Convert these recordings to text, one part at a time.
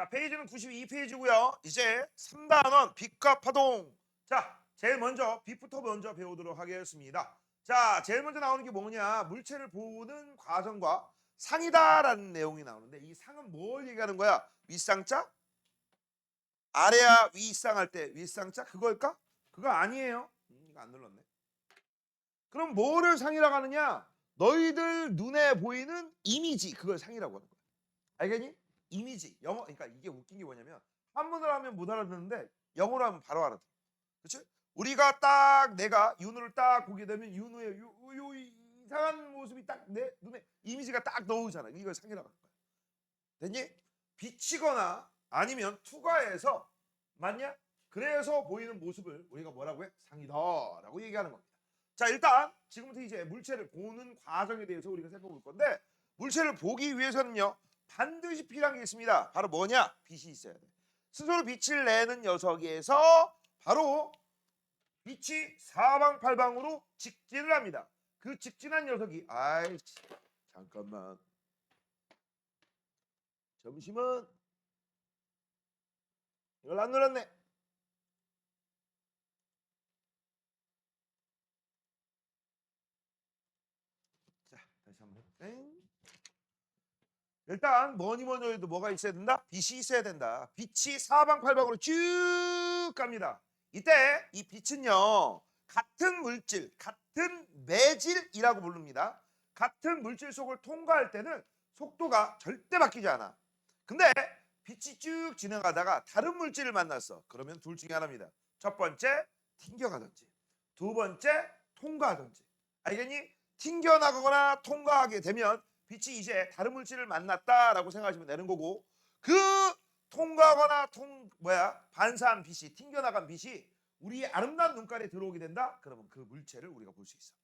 자, 페이지는 92페이지고요. 이제 3단원 빛과 파동. 자, 제일 먼저 빛부터 먼저 배우도록 하겠습니다. 자, 제일 먼저 나오는 게 뭐냐? 물체를 보는 과정과 상이다라는 내용이 나오는데 이 상은 뭘 얘기하는 거야? 윗상자? 아래야 윗상 할 때 윗상자 그걸까? 그거 아니에요. 이거 안 눌렀네. 그럼 뭐를 상이라고 하느냐? 너희들 눈에 보이는 이미지 그걸 상이라고 하는 거야. 알겠니? 이미지. 영어 그러니까 이게 웃긴 게 뭐냐면 한문으로 하면 못 알아듣는데 영어로 하면 바로 알아들어. 그렇지? 우리가 딱 내가 윤우를 딱 보게 되면 윤우의 요 이상한 모습이 딱 내 눈에 이미지가 딱 넣으잖아. 이걸 상이라고 하는 거야. 됐니? 비치거나 아니면 투과해서 맞냐? 그래서 보이는 모습을 우리가 뭐라고 해? 상이다라고 얘기하는 겁니다. 자, 일단 지금부터 이제 물체를 보는 과정에 대해서 우리가 살펴볼 건데 물체를 보기 위해서는요. 반드시 필요한 게 있습니다. 바로 뭐냐? 빛이 있어야 돼. 스스로 빛을 내는 녀석에서 바로 빛이 사방팔방으로 직진을 합니다. 그 직진한 녀석이 아이 잠깐만 점심은 이걸 안 눌렀네. 자, 다시 한번. 일단 뭐니 해도 뭐가 있어야 된다? 빛이 있어야 된다. 빛이 사방팔방으로 쭉 갑니다. 이때 이 빛은요. 같은 물질, 같은 매질이라고 부릅니다. 같은 물질 속을 통과할 때는 속도가 절대 바뀌지 않아. 근데 빛이 쭉 지나가다가 다른 물질을 만났어. 그러면 둘 중에 하나입니다. 첫 번째, 튕겨가든지. 두 번째, 통과하든지. 알겠니? 튕겨나가거나 통과하게 되면 빛이 이제 다른 물질을 만났다라고 생각하시면 되는 거고 그 통과하거나 반사한 빛이 튕겨나간 빛이 우리의 아름다운 눈깔에 들어오게 된다? 그러면 그 물체를 우리가 볼 수 있어.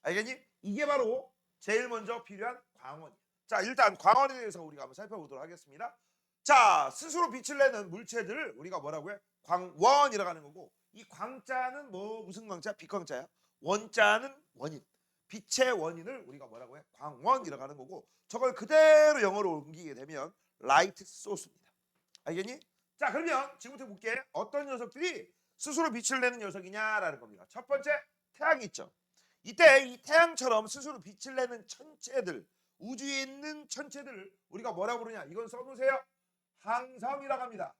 알겠니? 이게 바로 제일 먼저 필요한 광원이야. 자, 일단 광원에 대해서 우리가 한번 살펴보도록 하겠습니다. 자, 스스로 빛을 내는 물체들을 우리가 뭐라고 해? 광원이라고 하는 거고 이 광자는 뭐 무슨 광자? 빛광자야. 원자는 원인. 빛의 원인을 우리가 뭐라고 해? 광원이라고 하는 거고 저걸 그대로 영어로 옮기게 되면 라이트 소스입니다. 알겠니? 자, 그러면 지금부터 볼게. 어떤 녀석들이 스스로 빛을 내는 녀석이냐라는 겁니다. 첫 번째, 태양이 있죠. 이때 이 태양처럼 스스로 빛을 내는 천체들, 우주에 있는 천체들을 우리가 뭐라고 부르냐? 이건 써놓으세요. 항성이라고 합니다.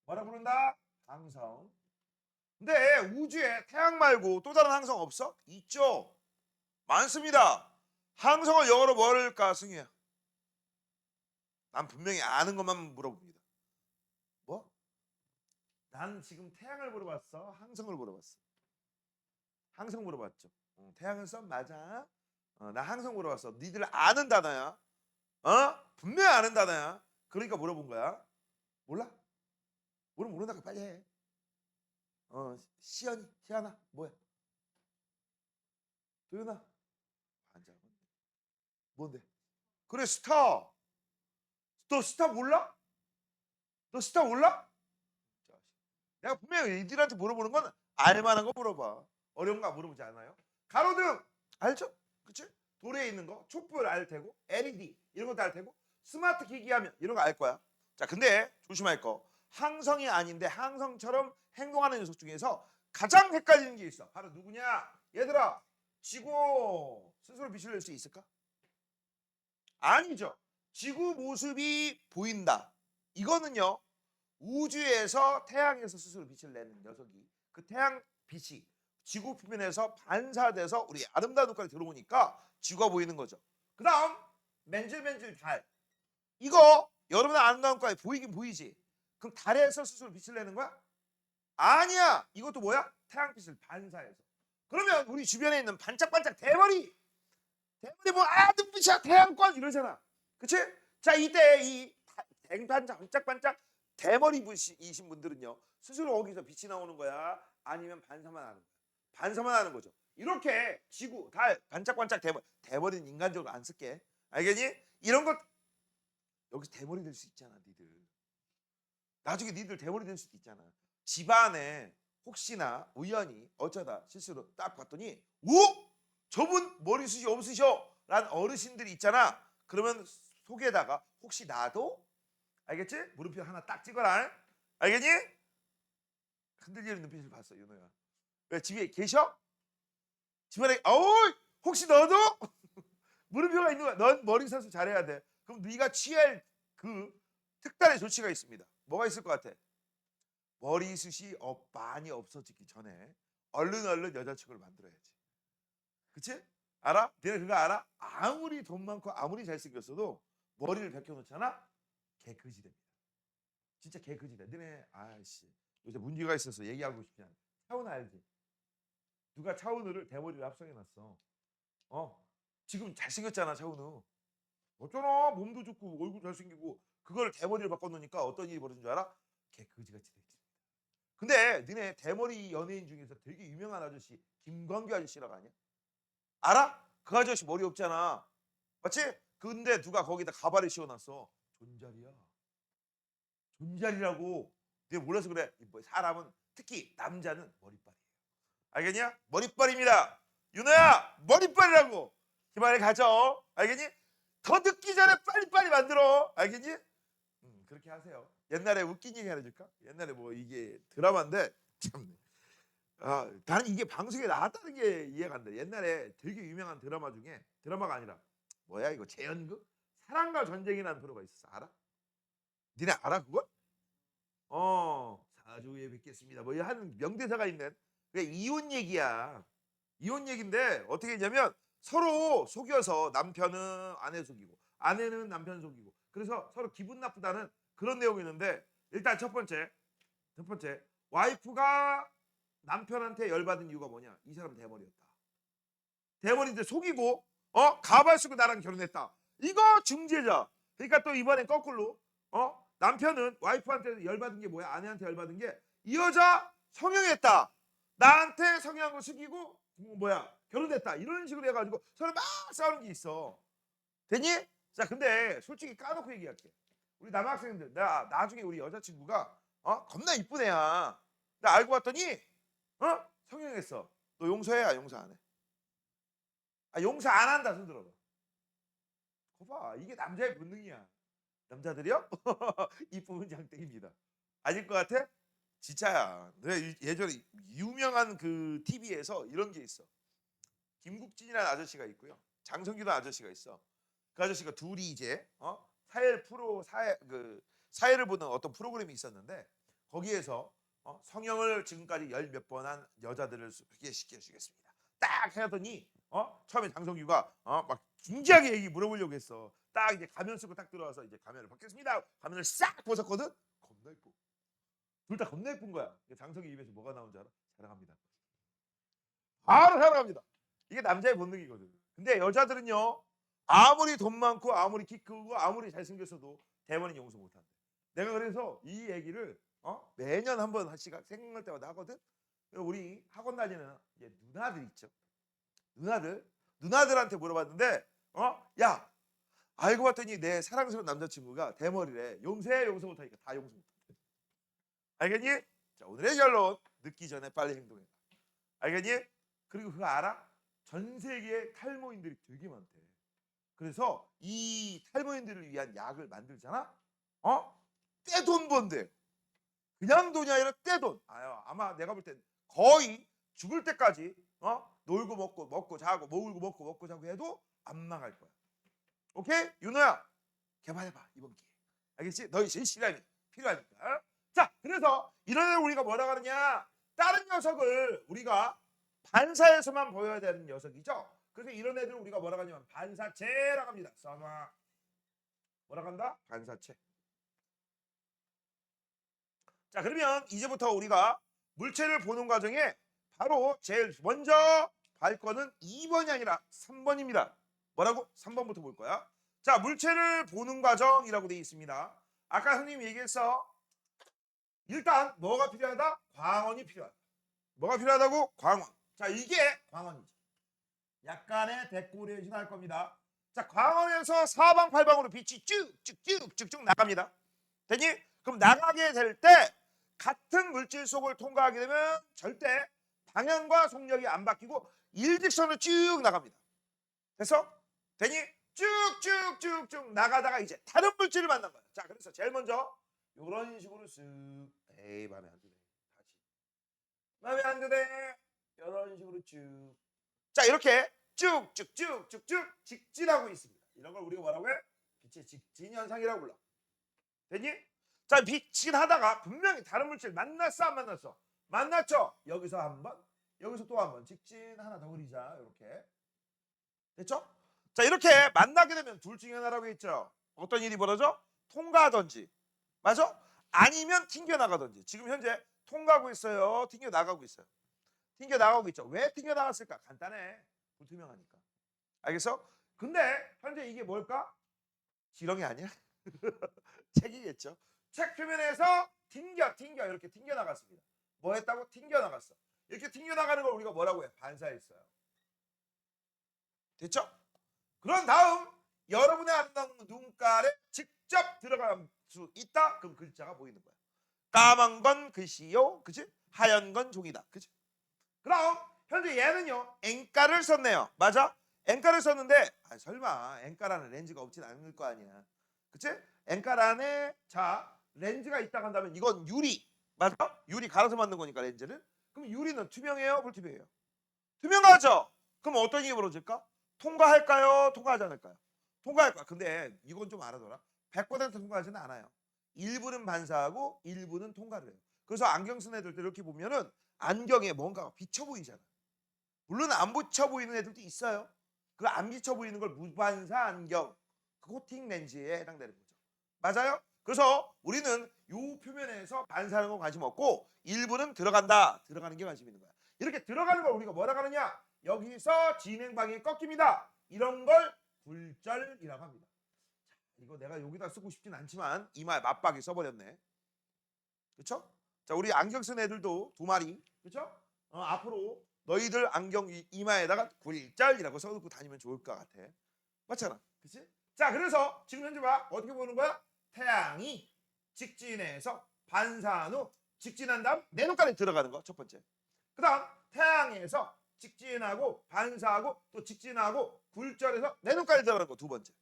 뭐라고 부른다? 항성. 근데 우주에 태양 말고 또 다른 항성 없어? 있죠. 많습니다. 항성을 영어로 뭐를까, 승희야? 난 분명히 아는 것만 물어봅니다. 뭐? 난 지금 태양을 물어봤어? 항성을 물어봤어? 항성 물어봤죠. 태양은 썸 맞아? 나 항성 물어봤어. 니들 아는 단어야. 분명히 아는 단어야. 그러니까 물어본 거야. 몰라? 모른다고 빨리 해. 시연이, 희연아, 뭐야? 도윤아, 앉아. 뭔데? 그래, 스타. 너 스타 몰라? 너 스타 몰라? 내가 분명히 이들한테 물어보는 건 알만한 거 물어봐. 어려운 거 물어보지 않아요? 가로등 알죠? 그치? 도로에 있는 거 촛불 알 테고 LED 이런 것도 알 테고 스마트 기기 하면 이런 거 알 거야. 자, 근데 조심할 거 항성이 아닌데 항성처럼 행동하는 녀석 중에서 가장 헷갈리는 게 있어. 바로 누구냐? 얘들아, 지구 스스로 빛을 낼 수 있을까? 아니죠. 지구 모습이 보인다. 이거는요. 우주에서 태양에서 스스로 빛을 내는 녀석이 그 태양 빛이 지구 표면에서 반사돼서 우리 아름다운 눈깔에 들어오니까 지구가 보이는 거죠. 그 다음 맨질맨질 달. 이거 여러분의 아름다운 눈깔에 보이긴 보이지. 그럼 달에서 스스로 빛을 내는 거야? 아니야. 이것도 뭐야? 태양빛을 반사해서. 그러면 우리 주변에 있는 반짝반짝 대머리 뭐 눈빛이야 태양권 이러잖아. 그치? 자, 이때 이 반짝반짝 대머리이신 분들은요 스스로 거기서 빛이 나오는 거야? 아니면 반사만 하는 거야? 반사만 하는 거죠. 이렇게 지구, 달, 반짝반짝 대머리는 인간적으로 안 쓸게. 알겠니? 이런 것 여기서 대머리 될 수 있잖아. 니들 나중에 니들 대머리 될 수도 있잖아. 집안에 혹시나 우연히 어쩌다 실수로 딱 봤더니 오? 저분 머리숱이 없으셔 라는 어르신들이 있잖아. 그러면 속에다가 혹시 나도 알겠지? 물음표 하나 딱 찍어라. 알겠니? 흔들리는 눈빛을 봤어, 윤호야. 왜 집에 계셔? 집안에 어우 혹시 너도 물음표가 있는 거야. 넌 머리숱을 잘해야 돼. 그럼 네가 취할 그 특단의 조치가 있습니다. 뭐가 있을 것 같아? 머리숱이 많이 없어지기 전에 얼른 여자친구를 만들어야지. 그치? 알아? 너네 그거 알아? 아무리 돈 많고 아무리 잘생겼어도 머리를 벗겨놓잖아? 개그지 됩니다. 진짜 개그지 돼. 너네 아씨 요새 문제가 있어서 얘기하고 싶지 않아. 차은우 알지? 누가 차은우를 대머리를 합성해놨어. 지금 잘생겼잖아 차은우. 어쩌나 몸도 좋고 얼굴 잘생기고 그걸 대머리를 바꿔놓으니까 어떤 일이 벌어진 줄 알아? 개그지같이 돼 있습니다. 근데 너네 대머리 연예인 중에서 되게 유명한 아저씨 김광규 아저씨라고 아냐? 알아? 그 아저씨 머리 없잖아. 맞지? 근데 누가 거기다 가발을 씌워놨어. 존잘이야. 존잘이라고. 내가 몰라서 그래. 사람은 특히 남자는 머리빨이에요. 알겠냐? 머리빨입니다. 윤호야 머리빨이라고. 희망을 가져. 알겠니? 더 늦기 전에 빨리빨리 만들어. 알겠니? 그렇게 하세요. 옛날에 웃긴 얘기 하나 해줄까? 옛날에 뭐 이게 드라마인데 참. 나는 이게 방송에 나왔다는 게 이해가 안 돼. 옛날에 되게 유명한 드라마 중에 드라마가 아니라 뭐야 이거 재연극? 사랑과 전쟁이라는 프로가 있었어. 알아? 니네 알아 그걸? 사주 후에 뵙겠습니다. 뭐 하는 명대사가 있는 그게 이혼 얘기야. 이혼 얘기인데 어떻게 했냐면 서로 속여서 남편은 아내 속이고 아내는 남편 속이고 그래서 서로 기분 나쁘다는 그런 내용이 있는데 일단 첫 번째 와이프가 남편한테 열받은 이유가 뭐냐? 이 사람 대머리였다. 대머리인데 속이고 가발 쓰고 나랑 결혼했다. 이거 중재자. 그러니까 또 이번엔 거꾸로 남편은 와이프한테 열받은 게 뭐야? 아내한테 열받은 게 이 여자 성형했다. 나한테 성형한 거 숙이고 결혼했다. 이런 식으로 해가지고 서로 막 싸우는 게 있어. 되니? 자 근데 솔직히 까놓고 얘기할게. 우리 남학생들 나중에 우리 여자친구가 겁나 이쁜 애야. 나 알고 봤더니 성형했어. 너 용서해? 용서 안 해? 용서 안 한다 손 들어봐. 거봐 이게 남자의 본능이야. 남자들이요? 이쁨은 장땡입니다. 아닐 것 같아? 진짜야. 내가 예전에 유명한 그 TV에서 이런 게 있어. 김국진이라는 아저씨가 있고요. 장성규라는 아저씨가 있어. 그 아저씨가 둘이 이제 사회를 보는 어떤 프로그램이 있었는데 거기에서 성형을 지금까지 열 몇 번 한 여자들을 소개시켜 주겠습니다. 딱 하더니 처음에 장성규가 막 진지하게 얘기 물어보려고 했어. 딱 이제 가면 쓰고 딱 들어와서 이제 가면을 벗겠습니다. 가면을 싹 벗었거든. 겁나 예뻐. 둘 다 겁나 예쁜 거야. 장성규 입에서 뭐가 나온 줄 알아? 사랑합니다. 바로 사랑합니다. 이게 남자의 본능이거든. 근데 여자들은요. 아무리 돈 많고 아무리 키 크고 아무리 잘생겼어도 대머리 용서 못한대. 내가 그래서 이 얘기를 매년 한 번씩 생각날 때마다 하거든. 우리 학원 다니는 이제 누나들 있죠. 누나들한테 물어봤는데 야 알고 봤더니 내 사랑스러운 남자친구가 대머리래. 용서해 용서 못하니까 다 용서 못한대. 알겠니? 자 오늘의 결론 늦기 전에 빨리 행동해라. 알겠니? 그리고 그거 알아? 전 세계에 탈모인들이 되게 많대. 그래서 이 탈모인들을 위한 약을 만들잖아. 떼돈 번대. 그냥 돈이 아니라 떼돈. 아마 내가 볼 땐 거의 죽을 때까지 놀고 먹고 자고 먹고 먹고 자고 해도 안 망할 거야. 오케이? 윤호야 개발해봐 이번 기회에. 알겠지? 너희 진실함이 필요하니까. 자 그래서 이런 애를 우리가 뭐라 그러냐? 다른 녀석을 우리가 반사해서만 보여야 되는 녀석이죠. 그래서 이런 애들을 우리가 뭐라고 하냐면 반사체라고 합니다. 써봐. 뭐라고 한다? 반사체. 자 그러면 이제부터 우리가 물체를 보는 과정에 바로 제일 먼저 발 거는 2번이 아니라 3번입니다. 뭐라고? 3번부터 볼 거야. 자 물체를 보는 과정이라고 되어 있습니다. 아까 선생님이 얘기했어. 일단 뭐가 필요하다? 광원이 필요하다. 뭐가 필요하다고? 광원. 자 이게 광원이지. 약간의 데코레이션 할 겁니다. 자 광원에서 사방팔방으로 빛이 쭉쭉쭉쭉쭉 나갑니다. 되니? 그럼 나가게 될 때 같은 물질 속을 통과하게 되면 절대 방향과 속력이 안 바뀌고 일직선으로 쭉 나갑니다. 됐어? 되니? 쭉쭉쭉쭉 나가다가 이제 다른 물질을 만난 거야. 자, 그래서 제일 먼저 이런 식으로 쓱 에이 마음에 안 드네. 다시 마음에 안 드네. 이런 식으로 쭉. 자, 이렇게 쭉쭉쭉쭉쭉 직진하고 있습니다. 이런 걸 우리가 뭐라고 해? 빛의 직진 현상이라고 불러. 됐니? 자, 직진하다가 분명히 다른 물질 만났어 안 만났어? 만났죠? 여기서 한 번, 여기서 또 한 번 직진 하나 더 그리자. 이렇게 됐죠? 자, 이렇게 만나게 되면 둘 중에 하나라고 했죠. 어떤 일이 벌어져? 통과하든지, 맞아? 아니면 튕겨나가든지. 지금 현재 통과하고 있어요, 튕겨나가고 있어요. 튕겨나가고 있죠. 왜 튕겨나갔을까? 간단해. 불투명하니까. 알겠어? 근데 현재 이게 뭘까? 지렁이 아니야? 책이겠죠. 책 표면에서 튕겨 이렇게 튕겨나갔습니다. 뭐 했다고? 튕겨나갔어. 이렇게 튕겨나가는 걸 우리가 뭐라고 해? 반사했어요. 됐죠? 그런 다음 여러분의 아름다운 눈깔에 직접 들어갈 수 있다. 그럼 글자가 보이는 거야. 까만 건 글씨요, 그치? 하얀 건 종이다, 그치? 그럼 현재 얘는요 엔가를 썼네요. 맞아? 엔가를 썼는데 설마 엔가라는 렌즈가 없진 않을 거 아니야, 그치? 엔가란에 자 렌즈가 있다고 한다면 이건 유리, 맞아? 유리 갈아서 만든 거니까 렌즈를. 그럼 유리는 투명해요, 불투명해요? 투명하죠? 그럼 어떤 일이 벌어질까? 통과할까요? 통과하지 않을까요? 통과할 거야. 근데 이건 좀 알아둬라. 100% 통과하지는 않아요. 일부는 반사하고 일부는 통과를 해요. 그래서 안경 쓴 애들 이렇게 보면은 안경에 뭔가가 비쳐 보이잖아. 물론 안 비쳐 보이는 애들도 있어요. 그 안 비쳐 보이는 걸 무반사 안경, 그 코팅 렌즈에 해당되는 거죠. 맞아요? 그래서 우리는 이 표면에서 반사하는 건 관심 없고 일부는 들어간다, 들어가는 게 관심 있는 거야. 이렇게 들어가는 걸 우리가 뭐라고 하느냐? 여기서 진행 방향이 꺾입니다. 이런 걸 굴절이라고 합니다. 이거 내가 여기다 쓰고 싶진 않지만 이마에 맞박이 써버렸네. 그렇죠? 자, 우리 안경 쓴 애들도 두 마리, 그렇죠? 앞으로 너희들 안경 이마에다가 굴절이라고 써놓고 다니면 좋을 것 같아. 맞잖아, 그렇지? 자, 그래서 지금 현재 봐, 어떻게 보는 거야? 태양이 직진해서 반사한 후 직진한 다음 내 눈깔에 들어가는 거 첫 번째. 그다음 태양에서 직진하고 반사하고 또 직진하고 굴절해서 내 눈깔에 들어가는 거 두 번째.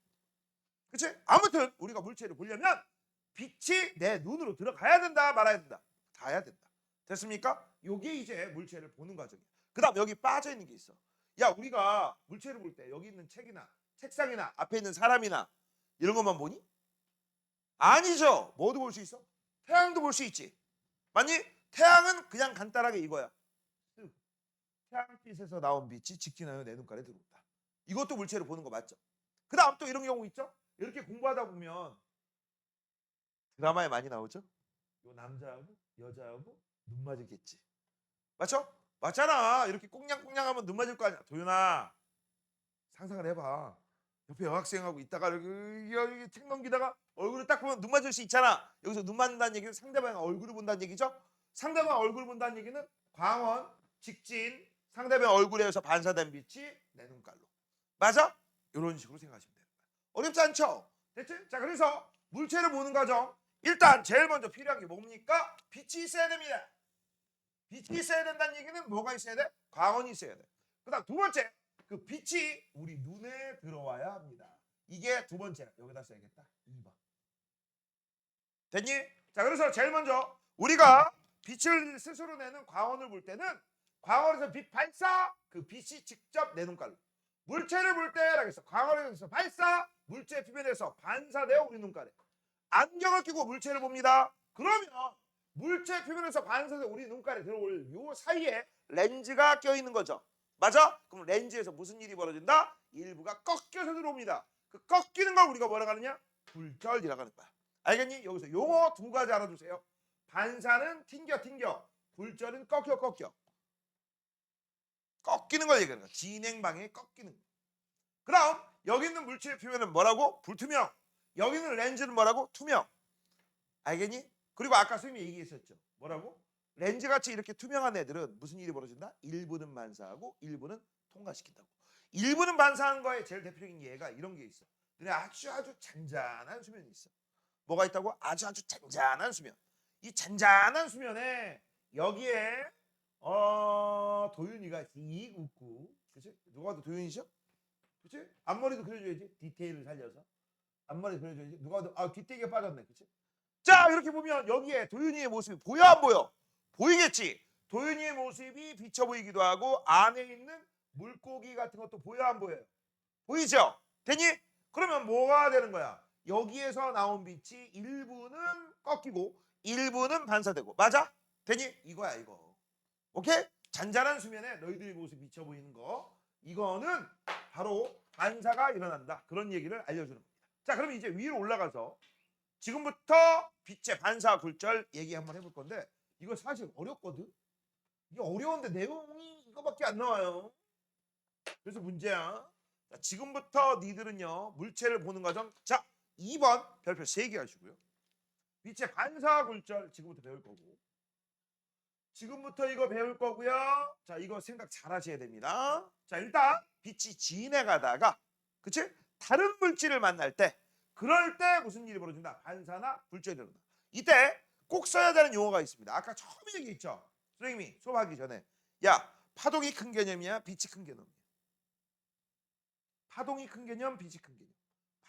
그치? 아무튼 우리가 물체를 보려면 빛이 내 눈으로 들어가야 된다, 말아야 된다? 가야 된다. 됐습니까? 요게 이제 물체를 보는 과정이야. 그 다음 여기 빠져 있는 게 있어. 야, 우리가 물체를 볼 때 여기 있는 책이나 책상이나 앞에 있는 사람이나 이런 것만 보니? 아니죠. 뭐도 볼 수 있어? 태양도 볼 수 있지. 맞니? 태양은 그냥 간단하게 이거야. 태양빛에서 나온 빛이 직진하여 내 눈깔에 들어온다. 이것도 물체를 보는 거 맞죠? 그 다음 또 이런 경우 있죠? 이렇게 공부하다 보면 드라마에 많이 나오죠? 요 남자하고 여자하고 눈 맞을겠지. 맞죠? 맞잖아. 이렇게 꽁냥꽁냥하면 눈 맞을 거 아니야. 도윤아, 상상을 해봐. 옆에 여학생하고 있다가 여기 책 넘기다가 얼굴을 딱 보면 눈 맞을 수 있잖아. 여기서 눈 맞는다는 얘기는 상대방 얼굴을 본다는 얘기죠. 상대방 얼굴을 본다는 얘기는 광원, 직진, 상대방 얼굴에서 반사된 빛이 내 눈깔로. 맞아? 이런 식으로 생각하시면 돼요. 어렵지 않죠? 됐지? 자, 그래서 물체를 보는 과정, 일단 제일 먼저 필요한 게 뭡니까? 빛이 있어야 됩니다. 빛이 있어야 된다는 얘기는 뭐가 있어야 돼? 광원이 있어야 돼. 그 다음 두 번째, 그 빛이 우리 눈에 들어와야 합니다. 이게 두 번째. 여기다 써야겠다. 2번. 됐니? 자, 그래서 제일 먼저 우리가 빛을 스스로 내는 광원을 볼 때는 광원에서 빛 발사, 그 빛이 직접 내 눈깔로. 물체를 볼 때라고 했어. 광원에서 발사, 물체 표면에서 반사되어 우리 눈깔에. 안경을 끼고 물체를 봅니다. 그러면 물체 표면에서 반사되어 우리 눈깔에 들어올 요 사이에 렌즈가 껴있는 거죠. 맞아? 그럼 렌즈에서 무슨 일이 벌어진다? 일부가 꺾여서 들어옵니다. 그 꺾이는 걸 우리가 뭐라고 하느냐? 굴절이라고 하는 거야. 알겠니? 여기서 용어 두 가지 알아두세요. 반사는 튕겨. 굴절은 꺾여. 꺾이는 걸 얘기하는 거야. 진행 방향이 꺾이는 거. 그럼 여기 있는 물체의 표면은 뭐라고? 불투명. 여기 있는 렌즈는 뭐라고? 투명. 알겠니? 그리고 아까 선생님이 얘기했었죠. 뭐라고? 렌즈같이 이렇게 투명한 애들은 무슨 일이 벌어진다? 일부는 반사하고 일부는 통과시킨다고. 일부는 반사한 거에 제일 대표적인 예가 이런 게 있어. 눈에 아주 잔잔한 수면이 있어. 뭐가 있다고? 아주 잔잔한 수면. 이 잔잔한 수면에 여기에 도윤이가 씩 웃고, 그치? 누가 봐도 도윤이죠? 그치? 앞머리도 그려줘야지. 디테일을 살려서. 앞머리 그려줘야지. 누가 봐도 뒷대기가 빠졌네. 그치? 자, 이렇게 보면 여기에 도윤이의 모습이 보여 안 보여? 보이겠지? 도윤이의 모습이 비쳐 보이기도 하고 안에 있는 물고기 같은 것도 보여 안 보여요? 보이죠? 되니? 그러면 뭐가 되는 거야? 여기에서 나온 빛이 일부는 꺾이고 일부는 반사되고. 맞아? 되니? 이거야 이거. 오케이? 잔잔한 수면에 너희들의 모습이 비쳐 보이는 거. 이거는 바로 반사가 일어난다. 그런 얘기를 알려주는 겁니다. 자, 그럼 이제 위로 올라가서 지금부터 빛의 반사 굴절 얘기 한번 해볼 건데 이거 사실 어렵거든. 이게 어려운데 내용이 이거밖에 안 나와요. 그래서 문제야. 자, 지금부터 니들은요 물체를 보는 과정. 자, 2번 별표 3개 하시고요. 빛의 반사 굴절 지금부터 배울 거고. 지금부터 이거 배울 거고요. 자, 이거 생각 잘 하셔야 됩니다. 자, 일단 빛이 지나가다가 그치? 다른 물질을 만날 때 그럴 때 무슨 일이 벌어진다? 반사나 굴절이 일어난다. 이때 꼭 써야 되는 용어가 있습니다. 아까 처음에 얘기했죠. 선생님이 수업하기 전에 야, 파동이 큰 개념이야? 빛이 큰 개념이야? 파동이 큰 개념, 빛이 큰 개념.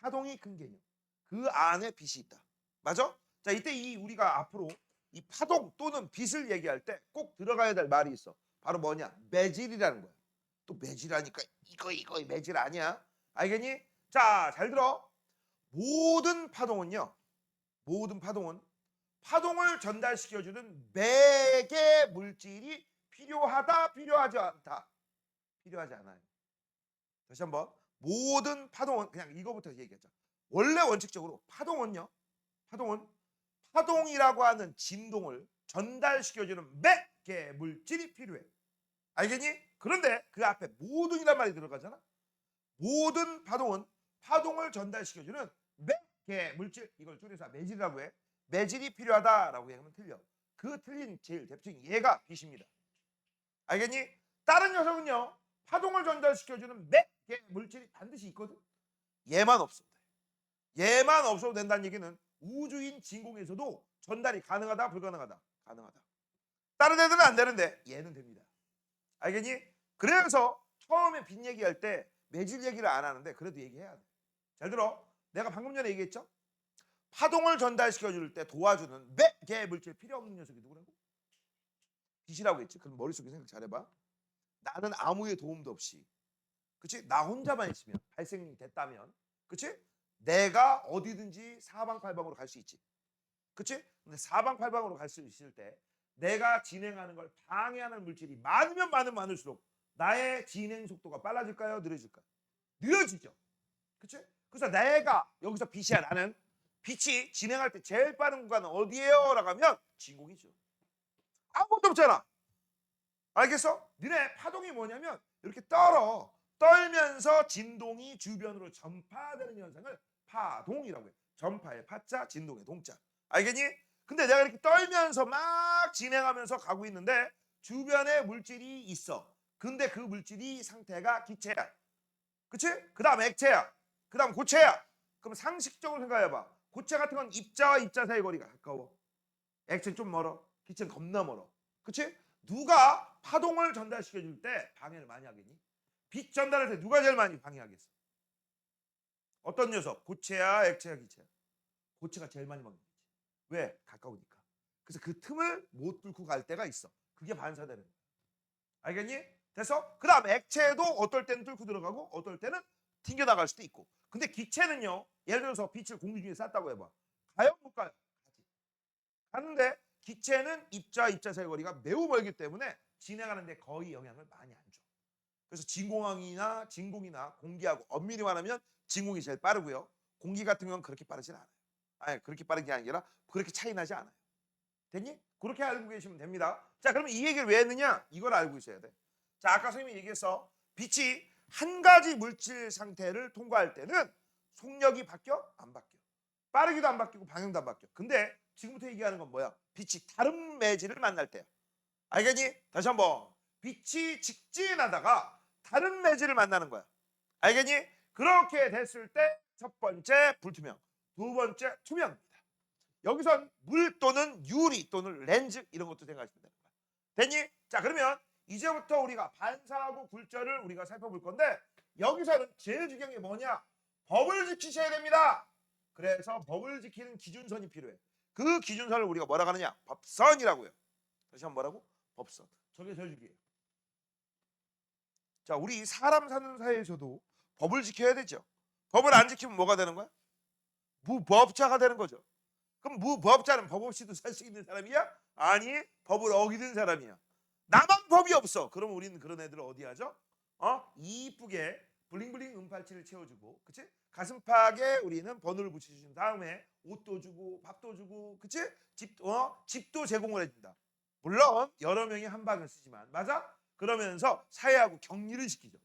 파동이 큰 개념. 그 안에 빛이 있다. 맞아? 자, 이때 우리가 앞으로 이 파동 또는 빛을 얘기할 때 꼭 들어가야 될 말이 있어. 바로 뭐냐? 매질이라는 거야. 또 매질하니까 이거 매질 아니야. 알겠니? 자, 잘 들어. 모든 파동은 파동을 전달시켜주는 매개 물질이 필요하다, 필요하지 않다. 필요하지 않아요. 다시 한번. 모든 파동은 그냥 이거부터 얘기하자. 원래 원칙적으로 파동은 파동이라고 하는 진동을 전달시켜주는 매개 물질이 필요해. 알겠니? 그런데 그 앞에 모든이란 말이 들어가잖아. 모든 파동은 파동을 전달시켜주는 매개 물질, 이걸 줄여서 매질이라고 해. 매질이 필요하다라고 얘기하면 틀려. 그 틀린 제일 대표적인 얘가 빛입니다. 알겠니? 다른 녀석은요 파동을 전달시켜주는 매개 물질이 반드시 있거든. 얘만 없어도 돼. 얘만 없어도 된다는 얘기는 우주인 진공에서도 전달이 가능하다, 불가능하다? 가능하다. 다른 애들은 안 되는데 얘는 됩니다. 알겠니? 그래서 처음에 빛 얘기할 때 매질 얘기를 안 하는데 그래도 얘기해야 돼. 잘 들어. 내가 방금 전에 얘기했죠? 파동을 전달시켜줄 때 도와주는 매개 물질 필요 없는 녀석이 누구라고? 빛이라고 했지. 그럼 머릿속에 생각 잘해봐. 나는 아무의 도움도 없이, 그치? 나 혼자만 있으면, 발생이 됐다면, 그치? 내가 어디든지 사방팔방으로 갈 수 있지. 그치? 근데 사방팔방으로 갈 수 있을 때 내가 진행하는 걸 방해하는 물질이 많으면 많을수록 나의 진행 속도가 빨라질까요? 느려질까요? 느려지죠. 그치? 그래서 내가 여기서 빛이야. 나는 빛이 진행할 때 제일 빠른 구간은 어디예요? 라고 하면 진공이죠. 아무것도 없잖아. 알겠어? 니네 파동이 뭐냐면 이렇게 떨면서 진동이 주변으로 전파되는 현상을 파동이라고 해. 전파의 파자, 진동의 동자. 알겠니? 근데 내가 이렇게 떨면서 막 진행하면서 가고 있는데 주변에 물질이 있어. 근데 그 물질이 상태가 기체야. 그치? 그 다음 액체야. 그 다음 고체야. 그럼 상식적으로 생각해봐. 고체 같은 건 입자와 입자 사이 거리가 가까워. 액체는 좀 멀어. 기체는 겁나 멀어. 그치? 누가 파동을 전달시켜줄 때 방해를 많이 하겠니? 빛 전달할 때 누가 제일 많이 방해하겠어? 어떤 녀석? 고체야, 액체야, 기체야? 고체가 제일 많이 방해하지. 왜? 가까우니까. 그래서 그 틈을 못 뚫고 갈 때가 있어. 그게 반사되는 거야. 알겠니? 됐어? 그 다음 액체도 어떨 때는 뚫고 들어가고 어떨 때는 튕겨나갈 수도 있고. 근데 기체는요. 예를 들어서 빛을 공기 중에 쐈다고 해봐. 가요? 못 가요? 가는데 기체는 입자 사이 거리가 매우 멀기 때문에 진행하는데 거의 영향을 많이 안 줘. 그래서 진공이나 공기하고 엄밀히 말하면 진공이 제일 빠르고요. 공기 같은 건 그렇게 빠르진 않아요. 아니, 그렇게 빠른 게 아니라 그렇게 차이 나지 않아요. 됐니? 그렇게 알고 계시면 됩니다. 자, 그러면 이 얘기를 왜 했느냐? 이걸 알고 있어야 돼. 자, 아까 선생님이 얘기했어. 빛이 한 가지 물질 상태를 통과할 때는 속력이 바뀌어? 안 바뀌어. 빠르기도 안 바뀌고 방향도 안 바뀌어. 근데 지금부터 얘기하는 건 뭐야? 빛이 다른 매질을 만날 때야. 알겠니? 다시 한번. 빛이 직진하다가 다른 매질을 만나는 거야. 알겠니? 그렇게 됐을 때 첫 번째 불투명, 두 번째 투명입니다. 여기선 물 또는 유리 또는 렌즈 이런 것도 생각하시면 되는 거야. 됐니? 자, 그러면 이제부터 우리가 반사하고 굴절을 우리가 살펴볼 건데 여기서는 제일 중요한 게 뭐냐? 법을 지키셔야 됩니다. 그래서 법을 지키는 기준선이 필요해. 그 기준선을 우리가 뭐라 하느냐? 법선이라고요. 다시 한번 뭐라고? 법선. 저게 제일 중요해요. 자, 우리 사람 사는 사회에서도 법을 지켜야 되죠. 법을 안 지키면 뭐가 되는 거야? 무법자가 되는 거죠. 그럼 무법자는 법 없이도 살 수 있는 사람이야? 아니, 법을 어기는 사람이야. 나만 법이 없어. 그럼 우리는 그런 애들을 어디 하죠? 이쁘게 블링블링 은팔찌를 채워주고, 그치? 가슴팍에 우리는 번호를 붙여준 다음에 옷도 주고 밥도 주고, 그치? 집도 제공을 해준다. 물론 여러 명이 한 방을 쓰지만, 맞아? 그러면서 사회하고 격리를 시키죠.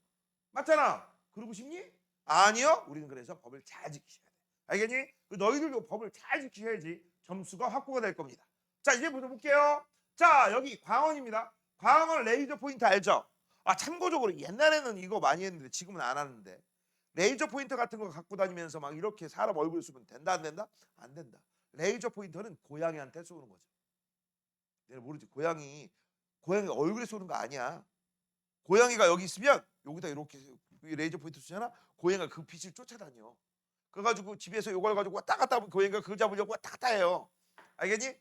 맞잖아. 그러고 싶니? 아니요. 우리는 그래서 법을 잘 지키셔야 돼. 알겠니? 너희들도 법을 잘 지키셔야지 점수가 확보가 될 겁니다. 자, 이제 볼게요. 자, 여기 광원입니다. 광원 레이저 포인트 알죠? 참고적으로 옛날에는 이거 많이 했는데 지금은 안 하는데, 레이저 포인터 같은 거 갖고 다니면서 막 이렇게 사람 얼굴 쏘면 된다 안 된다? 안 된다. 레이저 포인터는 고양이한테 쏘는 거죠. 내가 모르지. 고양이 얼굴에 쏘는 거 아니야. 고양이가 여기 있으면 여기다 이렇게 레이저 포인터 쏘잖아. 고양이가 그 빛을 쫓아다녀. 그래가지고 집에서 이걸 가지고 왔다 갔다 하면 고양이가 그거 잡으려고 왔다 갔다 해요. 알겠니?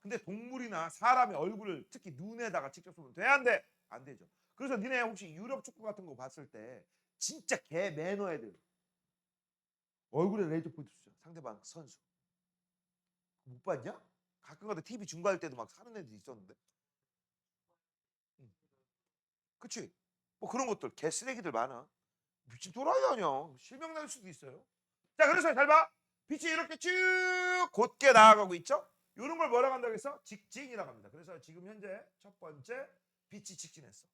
근데 동물이나 사람의 얼굴을 특히 눈에다가 직접 쏘면 돼? 안 돼? 안 되죠. 그래서 니네 혹시 유럽 축구 같은 거 봤을 때 진짜 개 매너 애들 얼굴에 레이저 포인트 쏘죠. 상대방 선수. 못 봤냐? 가끔가다 TV 중과할 때도 막 사는 애들 있었는데. 그치? 뭐 그런 것들 개 쓰레기들 많아. 미친 또라이 아니야. 실명 날 수도 있어요. 자, 그래서 잘 봐. 빛이 이렇게 쭉 곧게 나아가고 있죠? 이런 걸 뭐라고 한다고 했어? 직진이라고 합니다. 그래서 지금 현재 첫 번째 빛이 직진했어.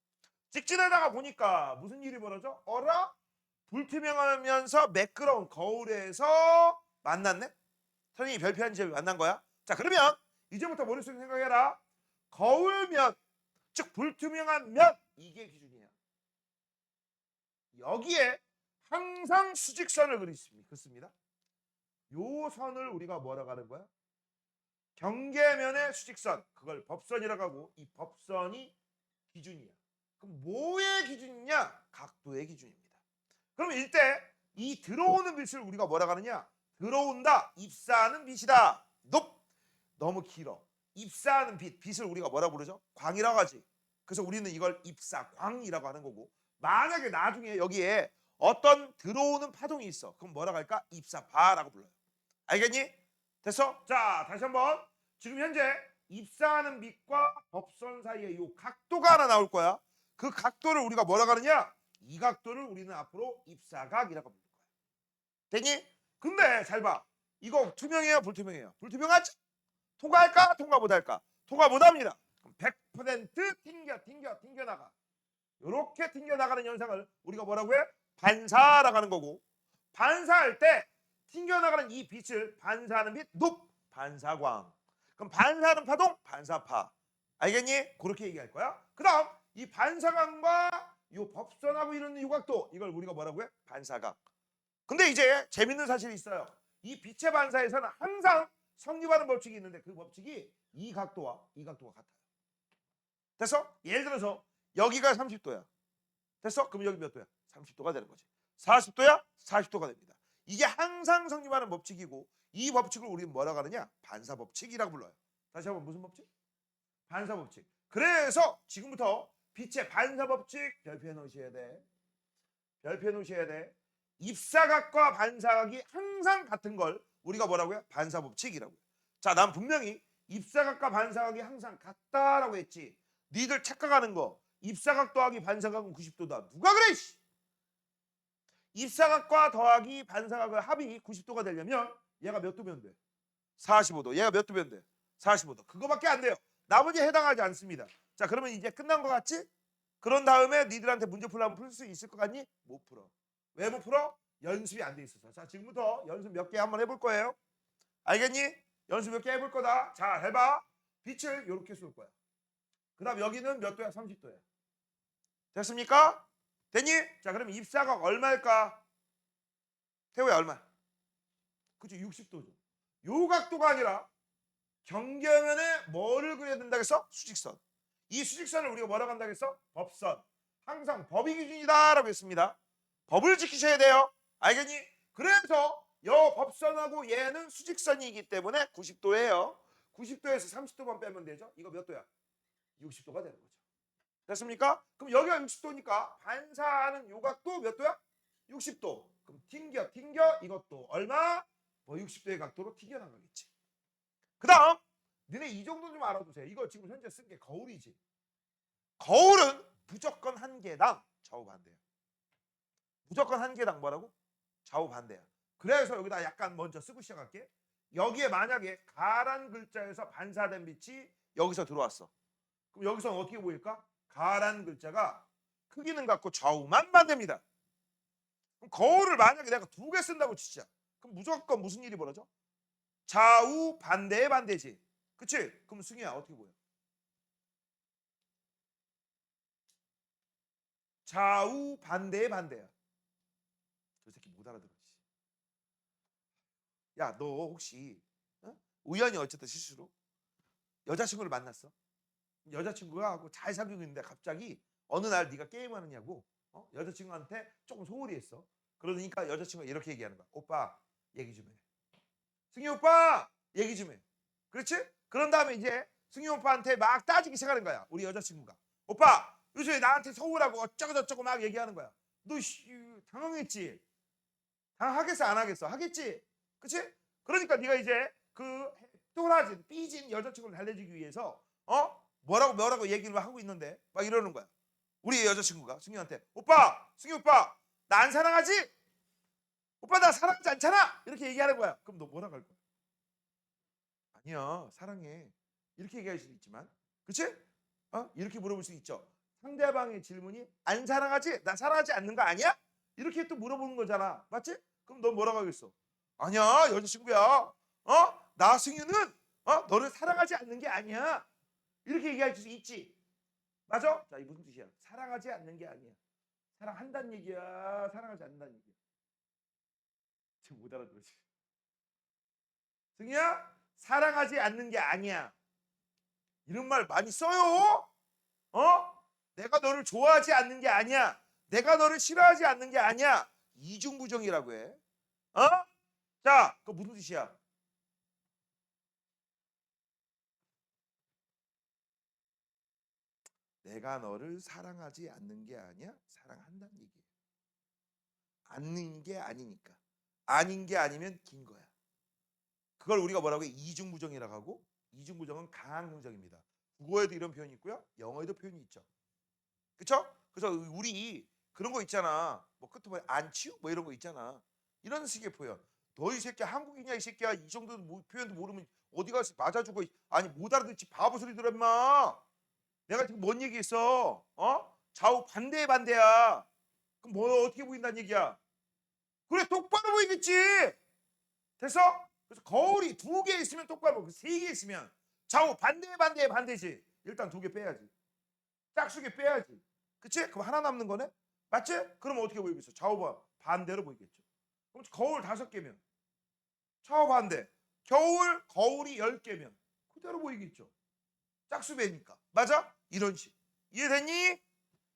직진하다가 보니까 무슨 일이 벌어져? 어라? 불투명하면서 매끄러운 거울에서 만났네? 선생님이 별표한 지점이 만난 거야? 자, 그러면 이제부터 머릿속에 생각해라. 거울면, 즉 불투명한 면, 이게 기준이야. 여기에 항상 수직선을 그렸습니다. 요 선을 우리가 뭐라고 하는 거야? 경계면의 수직선, 그걸 법선이라고 하고, 이 법선이 기준이야. 그럼 뭐의 기준이냐? 각도의 기준입니다. 그럼 이때 이 들어오는 빛을 우리가 뭐라고 하느냐? 들어온다, 입사하는 빛이다. 너무 길어. 입사하는 빛을 우리가 뭐라고 부르죠? 광이라고 하지. 그래서 우리는 이걸 입사광이라고 하는 거고, 만약에 나중에 여기에 어떤 들어오는 파동이 있어. 그럼 뭐라고 할까? 입사바라고 불러요. 알겠니? 됐어? 자, 다시 한번. 지금 현재 입사하는 빛과 법선 사이에 이 각도가 하나 나올 거야. 그 각도를 우리가 뭐라고 하느냐? 이 각도를 우리는 앞으로 입사각이라고 부를 거야. 됐니? 근데 잘 봐. 이거 투명해요? 불투명해요? 불투명하죠? 통과할까? 통과 못할까? 통과 못합니다. 그럼 100% 튕겨 나가. 이렇게 튕겨 나가는 현상을 우리가 뭐라고 해? 반사라고 하는 거고, 반사할 때 튕겨 나가는 이 빛을 반사하는 빛, 반사광. 그럼 반사하는 파동, 반사파. 알겠니? 그렇게 얘기할 거야. 그 다음 이 반사광과 이 법선하고 이루는 유각도, 이걸 우리가 뭐라고 해? 반사각. 근데 이제 재밌는 사실이 있어요. 이 빛의 반사에서는 항상 성립하는 법칙이 있는데, 그 법칙이 이 각도와 이 각도가 같아요. 됐어? 예를 들어서 여기가 30도야. 됐어? 그럼 여기 몇 도야? 30도가 되는 거지. 40도야? 40도가 됩니다. 이게 항상 성립하는 법칙이고, 이 법칙을 우리는 뭐라고 하느냐? 반사법칙이라고 불러요. 다시 한번 무슨 법칙? 반사법칙. 그래서 지금부터 빛의 반사법칙 별표해 놓으셔야 돼. 별표해 놓으셔야 돼. 입사각과 반사각이 항상 같은 걸 우리가 뭐라고 해요? 반사법칙이라고 해요. 자, 난 분명히 입사각과 반사각이 항상 같다라고 했지. 니들 착각하는 거, 입사각 더하기 반사각은 90도다. 누가 그래? 입사각과 더하기 반사각의 합이 90도가 되려면 얘가 몇 도면 돼? 45도. 얘가 몇 도면 돼? 45도. 그거밖에 안 돼요. 나머지 해당하지 않습니다. 자, 그러면 이제 끝난 거 같지? 그런 다음에 니들한테 문제 풀려면 풀 수 있을 것 같니? 못 풀어. 왜 못 풀어? 연습이 안 돼 있어서. 자, 지금부터 연습 몇 개 한번 해볼 거예요. 알겠니? 연습 몇 개 해볼 거다. 자, 해봐. 빛을 이렇게 쏠 거야. 그 다음 여기는 몇 도야? 30도야. 됐습니까? 됐니? 자, 그럼 입사각 얼마일까? 태호야, 얼마? 그치, 60도죠. 요 각도가 아니라 경계면에 뭐를 그려야 된다고 했어? 수직선. 이 수직선을 우리가 뭐라고 한다고 했어? 법선. 항상 법이 기준이다 라고 했습니다. 법을 지키셔야 돼요. 알겠니? 그래서 요 법선하고 얘는 수직선이기 때문에 90도예요. 90도에서 30도만 빼면 되죠. 이거 몇 도야? 60도가 되는 거죠. 됐습니까? 그럼 여기가 60도니까 반사하는 요각도 몇 도야? 60도. 그럼 튕겨 이것도 얼마? 뭐 60도의 각도로 튕겨나가겠지. 그 다음 너네 이 정도 좀 알아두세요. 이거 지금 현재 쓴 게 거울이지. 거울은 무조건 한 개당 좌우 반대야. 무조건 한 개당 뭐라고? 좌우 반대야. 그래서 여기다 약간 먼저 쓰고 시작할게. 여기에 만약에 가란 글자에서 반사된 빛이 여기서 들어왔어. 그럼 여기서는 어떻게 보일까? 가란 글자가 크기는 같고 좌우만 반대입니다. 그럼 거울을 만약에 내가 두 개 쓴다고 치자. 그럼 무조건 무슨 일이 벌어져? 좌우 반대의 반대지. 그치? 그럼 승희야 어떻게 보여? 좌우 반대의 반대야. 저 새끼 못 알아들어. 야, 너 혹시 우연히 어쨌든 실수로 여자친구를 만났어? 여자친구가 하고 잘 사귀고 있는데 갑자기 어느 날 네가 게임하느냐고 여자친구한테 조금 소홀히 했어. 그러니까 여자친구가 이렇게 얘기하는 거야. 오빠 얘기 좀 해. 승희 오빠 얘기 좀 해. 그렇지? 그런 다음에 이제 승희 오빠한테 막 따지기 시작하는 거야. 우리 여자친구가. 오빠 요즘에 나한테 소홀하고 어쩌고 저쩌고 막 얘기하는 거야. 너 당황했지? 당하겠어 안 하겠어? 하겠지? 그치? 그러니까 네가 이제 그 또라진 삐진 여자친구를 달래주기 위해서 뭐라고 얘기를 하고 있는데 막 이러는 거야. 우리 여자친구가 승희한테 승희 오빠 나 안 사랑하지? 오빠 나 사랑하지 않잖아? 이렇게 얘기하는 거야. 그럼 너 뭐라고 할 거야? 아니야 사랑해 이렇게 얘기할 수도 있지만 그치? 이렇게 물어볼 수 있죠. 상대방의 질문이 안 사랑하지? 나 사랑하지 않는 거 아니야? 이렇게 또 물어보는 거잖아. 맞지? 그럼 너 뭐라고 하겠어? 아니야 여자친구야 나 승유는 너를 사랑하지 않는 게 아니야 이렇게 얘기할 수 있지. 맞아? 자, 이 무슨 뜻이야? 사랑하지 않는 게 아니야. 사랑한다는 얘기야 사랑하지 않는다는 얘기야. 지금 못 알아들었지? 승희야 사랑하지 않는 게 아니야 이런 말 많이 써요. 내가 너를 좋아하지 않는 게 아니야. 내가 너를 싫어하지 않는 게 아니야. 이중부정이라고 해. 어? 자, 그거 무슨 뜻이야? 내가 너를 사랑하지 않는 게 아니야. 사랑한다는 얘기야. 않는 게 아니니까. 아닌 게 아니면 긴 거야. 그걸 우리가 뭐라고 해? 이중부정이라고 하고 이중부정은 강한 긍정입니다. 국어에도 이런 표현이 있고요. 영어에도 표현이 있죠. 그쵸? 그래서 우리 그런 거 있잖아. 뭐 끝에 보면 안치우 뭐 이런 거 있잖아. 이런 식의 표현. 너 이 새끼 한국인이야 이 새끼야 이 정도 표현도 모르면 어디 가서 맞아주고 아니 못 알아듣지 바보 소리 들어 임마. 내가 지금 뭔 얘기했어? 좌우 반대의 반대야. 그럼 뭐 어떻게 보인다는 얘기야? 그래 똑바로 보이겠지. 됐어? 그래서 거울이 두 개 있으면 똑바로 보고 세 개 있으면 좌우 반대의 반대의 반대지. 일단 두 개 빼야지. 짝수게 빼야지. 그치? 그럼 하나 남는 거네? 맞지? 그럼 어떻게 보이겠어? 좌우 반대로 보이겠죠. 그럼 거울 5개면 좌우 반대. 거울이 10개면 그대로 보이겠죠. 짝수배니까. 맞아? 이런 식. 이해됐니?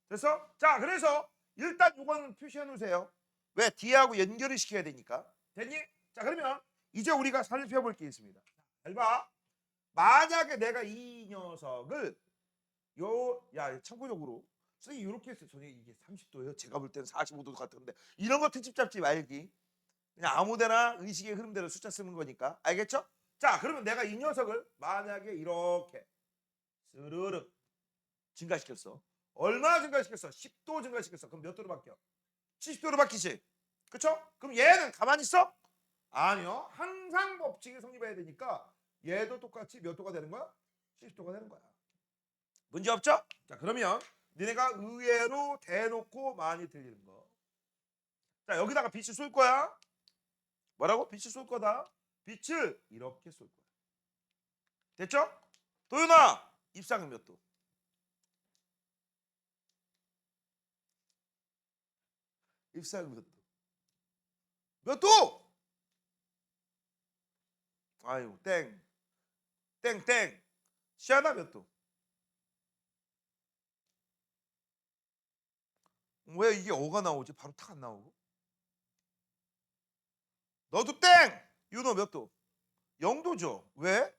됐어? 자, 그래서 일단 이건 표시해 놓으세요. 왜? 뒤하고 연결을 시켜야 되니까. 됐니? 자, 그러면 이제 우리가 살펴볼 게 있습니다. 잘 봐. 만약에 내가 이 녀석을 참고적으로 선생님 이렇게 했어요. 선생님 이게 30도예요. 제가 볼 때는 45도 같은데 이런 거 트집 잡지 말기. 그냥 아무데나 의식의 흐름대로 숫자 쓰는 거니까. 알겠죠? 자, 그러면 내가 이 녀석을 만약에 이렇게 스르륵 증가시켰어. 얼마나 증가시켰어? 10도 증가시켰어. 그럼 몇 도로 바뀌어? 70도로 바뀌지. 그쵸? 그럼 얘는 가만히 있어? 아니요. 항상 법칙이 성립해야 되니까 얘도 똑같이 몇 도가 되는 거야? 70도가 되는 거야. 문제 없죠? 자, 그러면 니네가 의외로 대놓고 많이 들리는 거. 자, 여기다가 빛을 쏠 거야. 뭐라고? 빛을 쏠 거다. 빛을 이렇게 쏠 거야. 됐죠? 도윤아, 입상은 몇 도? 입상은 몇 도? 몇 도? 아유, 땡. 땡. 시아나 몇 도? 왜 이게 어가 나오지? 바로 탁 안 나오고? 너도 땡! 윤호 몇 도? 0도죠. 왜?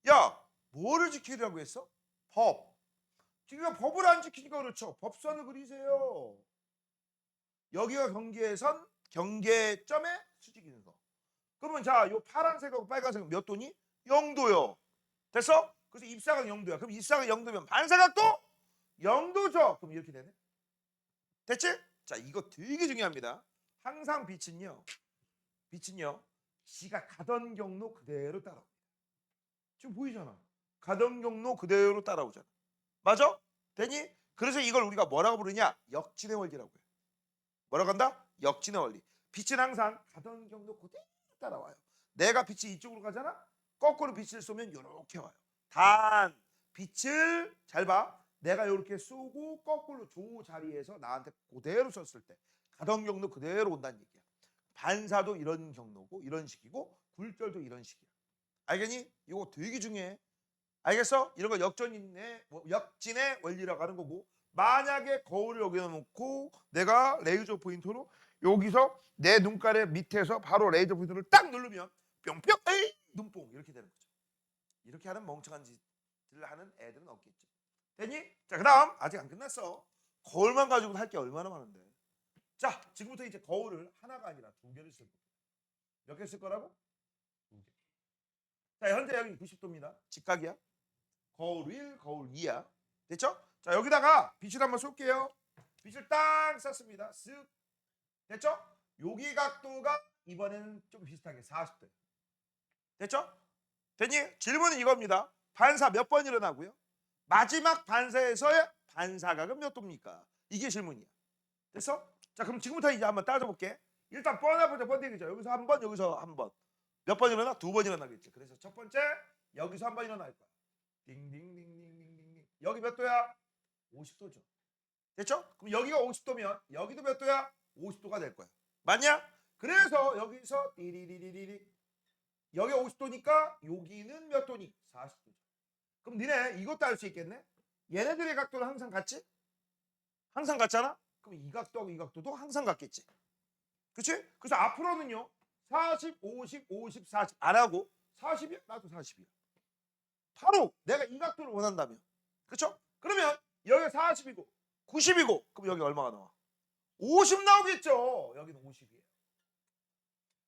야, 뭐를 지키라고 했어? 법. 지금 법을 안 지키니까 그렇죠. 법선을 그리세요. 여기가 경계선, 경계점에 수직이는 거. 그러면 자, 요 파란색하고 빨간색은 몇 도니? 0도요. 됐어? 그래서 입사각 0도야. 그럼 입사각 0도면 반사각도 0도죠. 그럼 이렇게 되네. 됐지? 자, 이거 되게 중요합니다. 항상 빛은요. 지가 가던 경로 그대로 따라옵니다. 지금 보이잖아. 가던 경로 그대로 따라오잖아. 맞아? 되니? 그래서 이걸 우리가 뭐라고 부르냐? 역진의 원리라고 해요. 뭐라고 한다? 역진의 원리. 빛은 항상 가던 경로 그대로 따라와요. 내가 빛이 이쪽으로 가잖아? 거꾸로 빛을 쏘면 이렇게 와요. 단 빛을 잘 봐. 내가 이렇게 쏘고 거꾸로 조 자리에서 나한테 그대로 쐈을 때 가던 경로 그대로 온다는 얘기야. 반사도 이런 경로고 이런 식이고 굴절도 이런 식이야. 알겠니? 이거 되게 중요해. 알겠어? 이런 거 역진의 원리라고 하는 거고, 만약에 거울을 여기다 놓고 내가 레이저 포인터로 여기서 내 눈가래 밑에서 바로 레이저 포인터를 딱 누르면 뿅뿅 에이 눈뽕 이렇게 되는 거죠. 이렇게 하는 멍청한 짓을 하는 애들은 없겠죠. 됐니? 자, 그다음 아직 안 끝났어. 거울만 가지고 할 게 얼마나 많은데. 자, 지금부터 이제 거울을 하나가 아니라 두 개를 쓸 거야. 몇 개 쓸 거라고? 두 개. 자, 현재 여기 90도입니다. 직각이야. 거울 1, 거울 2야. 됐죠? 자, 여기다가 빛을 한번 쏠게요. 빛을 딱 쐈습니다. 쓱. 됐죠? 여기 각도가 이번에는 좀 비슷하게 40도. 됐죠? 됐니? 질문은 이겁니다. 반사 몇 번 일어나고요? 마지막 반사에서의 반사각은 몇 도입니까? 이게 질문이야. 됐어? 자, 그럼 지금부터 이제 한번 따져볼게. 일단 뻔해보자, 번데기죠. 여기서 한 번, 여기서 한 번. 몇 번 일어나? 두 번 일어나겠지. 그래서 첫 번째, 여기서 한 번 일어날 거야. 딩딩딩딩딩딩. 여기 몇 도야? 50도죠. 됐죠? 그럼 여기가 50도면 여기도 몇 도야? 50도가 될 거야. 맞냐? 그래서 여기서 띠리리리리리 여기 50도니까 여기는 몇 도니? 40도죠. 그럼 니네 이것도 알 수 있겠네? 얘네들의 각도는 항상 같지? 항상 같잖아? 그럼 이 각도하고 이 각도도 항상 같겠지. 그치? 그래서 앞으로는요 40, 50, 50, 40 안 하고 40이야? 나도 40이야. 바로 내가 이 각도를 원한다면. 그렇죠? 그러면 여기가 40이고 90이고 그럼 여기 얼마가 나와? 50 나오겠죠. 여기는 50이에요.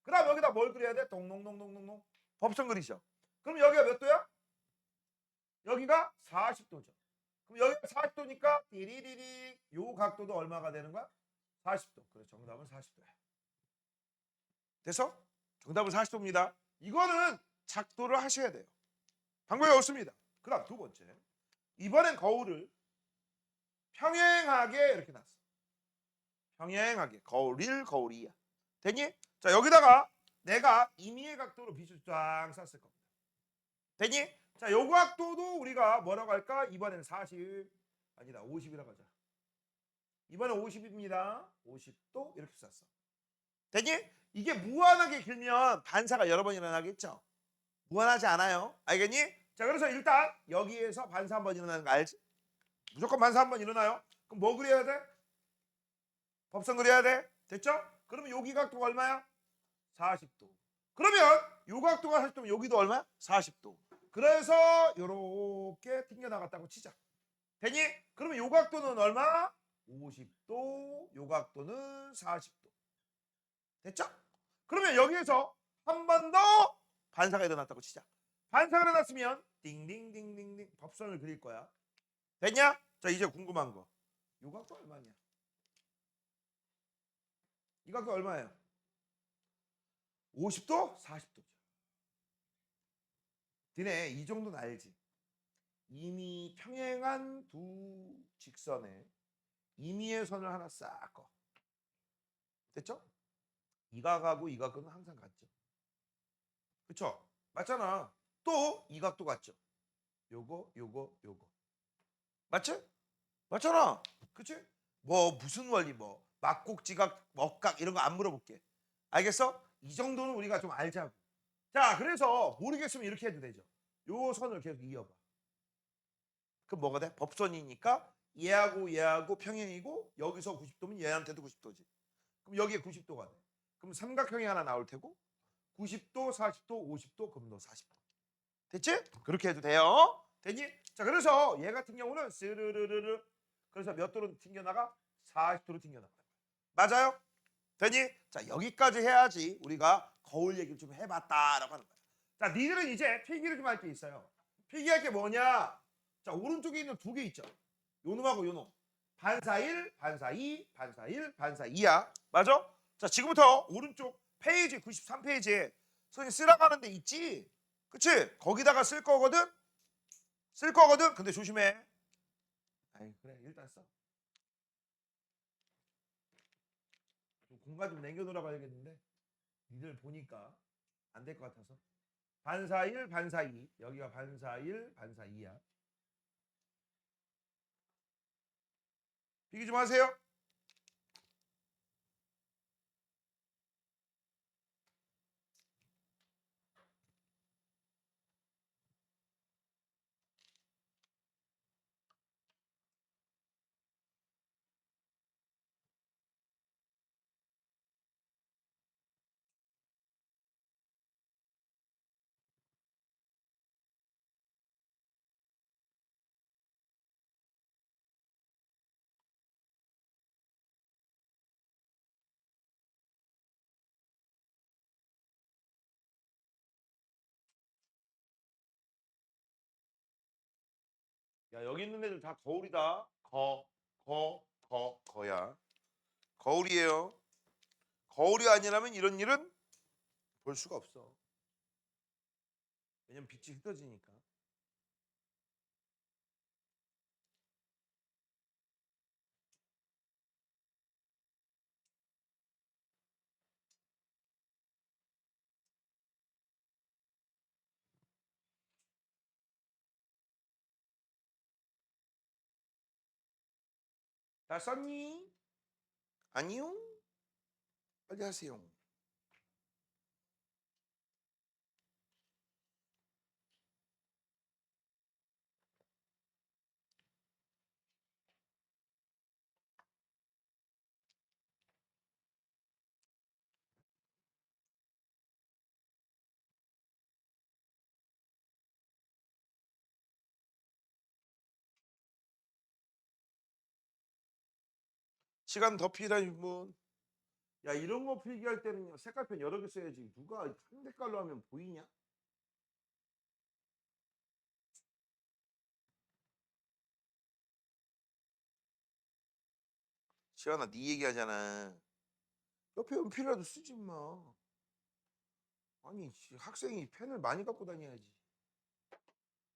그 다음 여기다 뭘 그려야 돼? 동동동동동동 법선 그리죠. 그럼 여기가 몇 도야? 여기가 40도죠. 그럼 여기가 40도니까 띠리리리 요 각도도 얼마가 되는 거야? 40도. 그래, 정답은 40도야. 됐어? 정답은 40도입니다. 이거는 작도를 하셔야 돼요. 방법이 없습니다. 그 다음 두 번째. 이번엔 거울을 평행하게 이렇게 놨어. 평행하게. 거울 1, 거울 2야. 됐니? 자, 여기다가 내가 임의의 각도로 빛을 쫙 쐈을 겁니다. 됐니? 자, 요 각도도 우리가 뭐라고 할까? 이번엔 40 아니다 50이라고 하자. 이번엔 50입니다. 50도 이렇게 쐈어. 됐니? 이게 무한하게 길면 반사가 여러 번 일어나겠죠? 무한하지 않아요. 알겠니? 자, 그래서 일단 여기에서 반사 한 번 일어나는 거 알지? 무조건 반사 한 번 일어나요. 그럼 뭐 그려야 돼? 법선 그려야 돼. 됐죠? 그러면 여기 각도가 얼마야? 40도. 그러면 요 각도가 40도면 여기도 얼마야? 40도. 그래서 요렇게 튕겨나갔다고 치자. 되니? 그러면 요 각도는 얼마? 50도. 요 각도는 40도. 됐죠? 그러면 여기에서 한 번 더 반사가 일어났다고 치자. 반사가 일어났으면 띵띵띵띵띵 법선을 그릴 거야. 됐냐? 자, 이제 궁금한 거. 요 각도 얼마냐? 이 각도 얼마예요? 50도? 40도죠. 니네 이 정도는 알지? 이미 평행한 두 직선에 임의의 선을 하나 싹 꺼. 됐죠? 이 각하고 이 각은 항상 같죠. 그쵸? 맞잖아. 또 이 각도 같죠? 요거 요거 요거 맞지? 맞잖아. 그치? 뭐 무슨 원리 뭐 막곡지각 먹각 이런 거 안 물어볼게. 알겠어? 이 정도는 우리가 좀 알자고. 자, 그래서 모르겠으면 이렇게 해도 되죠. 요 선을 계속 이어봐. 그럼 뭐가 돼? 법선이니까 얘하고 얘하고 평행이고 여기서 90도면 얘한테도 90도지. 그럼 여기에 90도가 돼. 그럼 삼각형이 하나 나올 테고 90도, 40도, 50도, 금도 40도. 됐지? 그렇게 해도 돼요. 됐니? 자, 그래서 얘 같은 경우는 스르르르르 그래서 몇 도로 튕겨나가? 40도로 튕겨나가. 맞아요? 됐니? 자, 여기까지 해야지 우리가 거울 얘기를 좀 해봤다라고 하는 거야. 자, 니들은 이제 필기를 좀 할 게 있어요. 필기할 게 뭐냐? 자, 오른쪽에 있는 두 개 있죠. 요놈하고 요놈. 반사 1, 반사 2, 반사 1, 반사 2야. 맞아? 자, 지금부터 오른쪽 페이지 93페이지에 선생님 쓰라고 하는 데 있지? 그치? 거기다가 쓸 거거든? 쓸 거거든? 근데 조심해. 아이, 그래, 일단 써. 좀 공간 좀 남겨놓으라고 해야겠는데 니들 보니까 안 될 것 같아서. 반사 1, 반사 2. 여기가 반사 1, 반사 2야. 필기 좀 하세요. 야, 여기 있는 애들 다 거울이다. 거야. 거울이에요. 거울이 아니라면 이런 일은 볼 수가 없어. 왜냐면 빛이 흩어지니까. 다 썼니? 아니요. 빨리 하세요. 시간 더 필요한 분. 야, 이런 거 필기할 때는요. 색깔펜 여러 개 써야지. 누가 한 색깔로 하면 보이냐? 시간아, 네 얘기하잖아. 옆에 연필이라도 쓰지 마. 아니, 학생이 펜을 많이 갖고 다녀야지.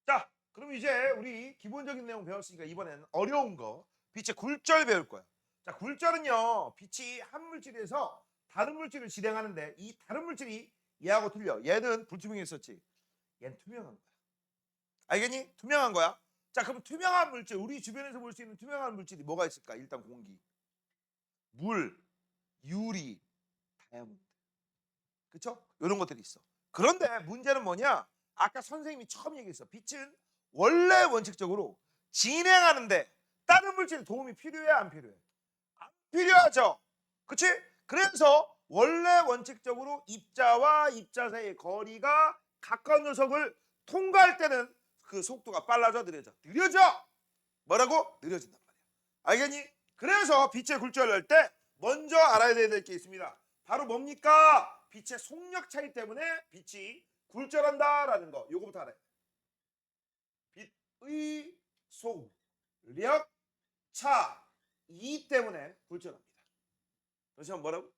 자, 그럼 이제 우리 기본적인 내용 배웠으니까 이번엔 어려운 거 빛의 굴절 배울 거야. 자, 굴절은요, 빛이 한 물질에서 다른 물질을 진행하는데 이 다른 물질이 얘하고 틀려. 얘는 불투명했었지. 얘는 투명한 거야. 알겠니? 투명한 거야. 자, 그럼 투명한 물질, 우리 주변에서 볼 수 있는 투명한 물질이 뭐가 있을까? 일단 공기, 물, 유리, 다이아몬드. 그쵸? 이런 것들이 있어. 그런데 문제는 뭐냐? 아까 선생님이 처음 얘기했어. 빛은 원래 원칙적으로 진행하는데 다른 물질 도움이 필요해, 안 필요해? 안 필요하죠. 그치? 그래서 원래 원칙적으로 입자와 입자 사이의 거리가 가까운 녀석을 통과할 때는 그 속도가 빨라져, 느려져? 느려져! 뭐라고? 느려진단 말이야. 알겠니? 그래서 빛의 굴절을 할 때 먼저 알아야 될 게 있습니다. 바로 뭡니까? 빛의 속력 차이 때문에 빛이 굴절한다라는 거. 요거부터 알아야 돼. 빛의 속력 차이 때문에 굴절합니다. 다시 한번 뭐라고?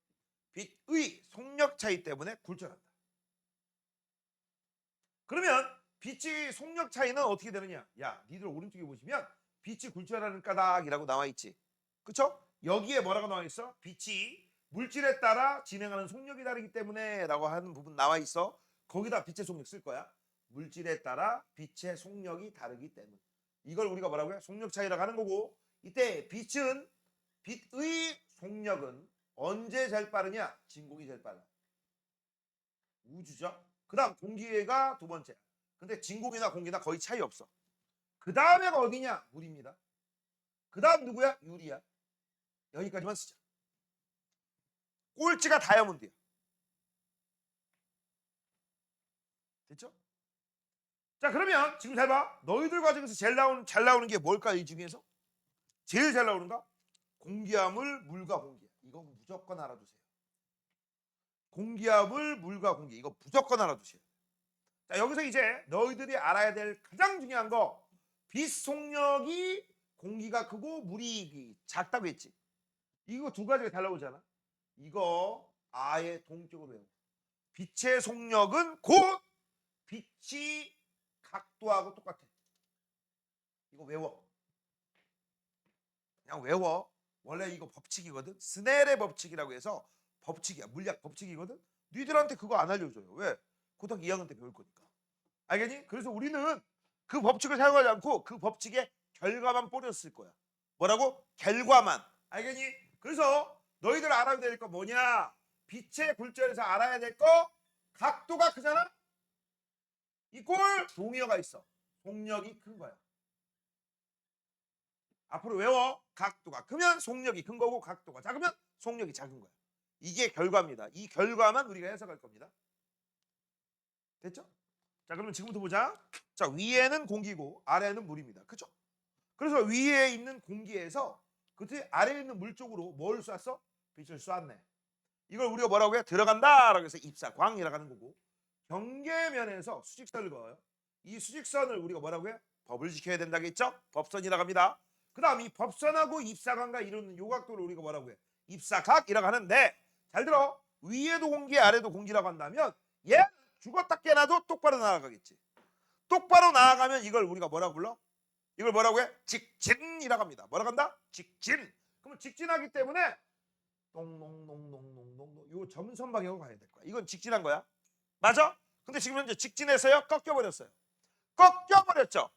빛의 속력 차이 때문에 굴절한다. 그러면 빛의 속력 차이는 어떻게 되느냐? 야, 니들 오른쪽에 보시면 빛이 굴절하는 까닭이라고 나와 있지. 그쵸? 여기에 뭐라고 나와 있어? 빛이 물질에 따라 진행하는 속력이 다르기 때문에 라고 하는 부분 나와 있어. 거기다 빛의 속력 쓸 거야. 물질에 따라 빛의 속력이 다르기 때문. 이걸 우리가 뭐라고 해? 속력 차이라고 하는 거고, 이때 빛의 속력은 언제 제일 빠르냐? 진공이 제일 빨라. 우주죠. 그 다음 공기가 두 번째. 근데 진공이나 공기나 거의 차이 없어. 그 다음에가 어디냐? 물입니다. 그 다음 누구야? 유리야. 여기까지만 쓰자. 꼴찌가 다이아몬드야. 자, 그러면 지금 잘 봐. 너희들 과정에서 잘 나오는 게 뭘까? 이 중에서 제일 잘 나오는가? 공기압을 물과 공기. 이거 무조건 알아두세요. 공기압을 물과 공기. 이거 무조건 알아두세요. 자, 여기서 이제 너희들이 알아야 될 가장 중요한 거, 빛 속력이 공기가 크고 물이 작다고 했지. 이거 두 가지가 잘 나오잖아. 이거 아예 동적으로 외워. 빛의 속력은 곧 빛이 각도하고 똑같아. 이거 외워. 그냥 외워. 원래 이거 법칙이거든. 스넬의 법칙이라고 해서 법칙이야. 물리학 법칙이거든. 니들한테 그거 안 알려줘요. 왜? 고등학교 2학년 때 배울 거니까. 알겠니? 그래서 우리는 그 법칙을 사용하지 않고 그 법칙의 결과만 뿌렸을 거야. 뭐라고? 결과만. 알겠니? 그래서 너희들 알아야 될 거 뭐냐? 빛의 굴절에서 알아야 될 거, 각도가 크잖아? 이꼴 동의어가 있어. 속력이 큰 거야. 앞으로 외워. 각도가 크면 속력이 큰 거고, 각도가 작으면 속력이 작은 거야. 이게 결과입니다. 이 결과만 우리가 해석할 겁니다. 됐죠? 자, 그러면 지금부터 보자. 자, 위에는 공기고 아래는 물입니다. 그죠? 그래서 위에 있는 공기에서 그때 아래에 있는 물 쪽으로 뭘 쐈어? 빛을 쐈네. 이걸 우리가 뭐라고 해? 들어간다라고 해서 입사광이라고 하는 거고, 경계면에서 수직선을 그어요. 이 수직선을 우리가 뭐라고 해? 법을 지켜야 된다겠죠? 법선이라고 합니다. 그 다음 이 법선하고 입사광과 이루는 요 각도를 우리가 뭐라고 해? 입사각이라고 하는데, 잘 들어. 위에도 공기 아래도 공기라고 한다면 얘 죽었다 깨나도 똑바로 나아가겠지. 똑바로 나아가면 이걸 우리가 뭐라고 불러? 이걸 뭐라고 해? 직진이라고 합니다. 뭐라고 한다? 직진. 그러면 직진하기 때문에 똥농농농농농 요 점선 방향으로 가야 될 거야. 이건 직진한 거야. 맞아? 근데 지금 현재 직진해서요 꺾여버렸어요. 꺾여버렸죠.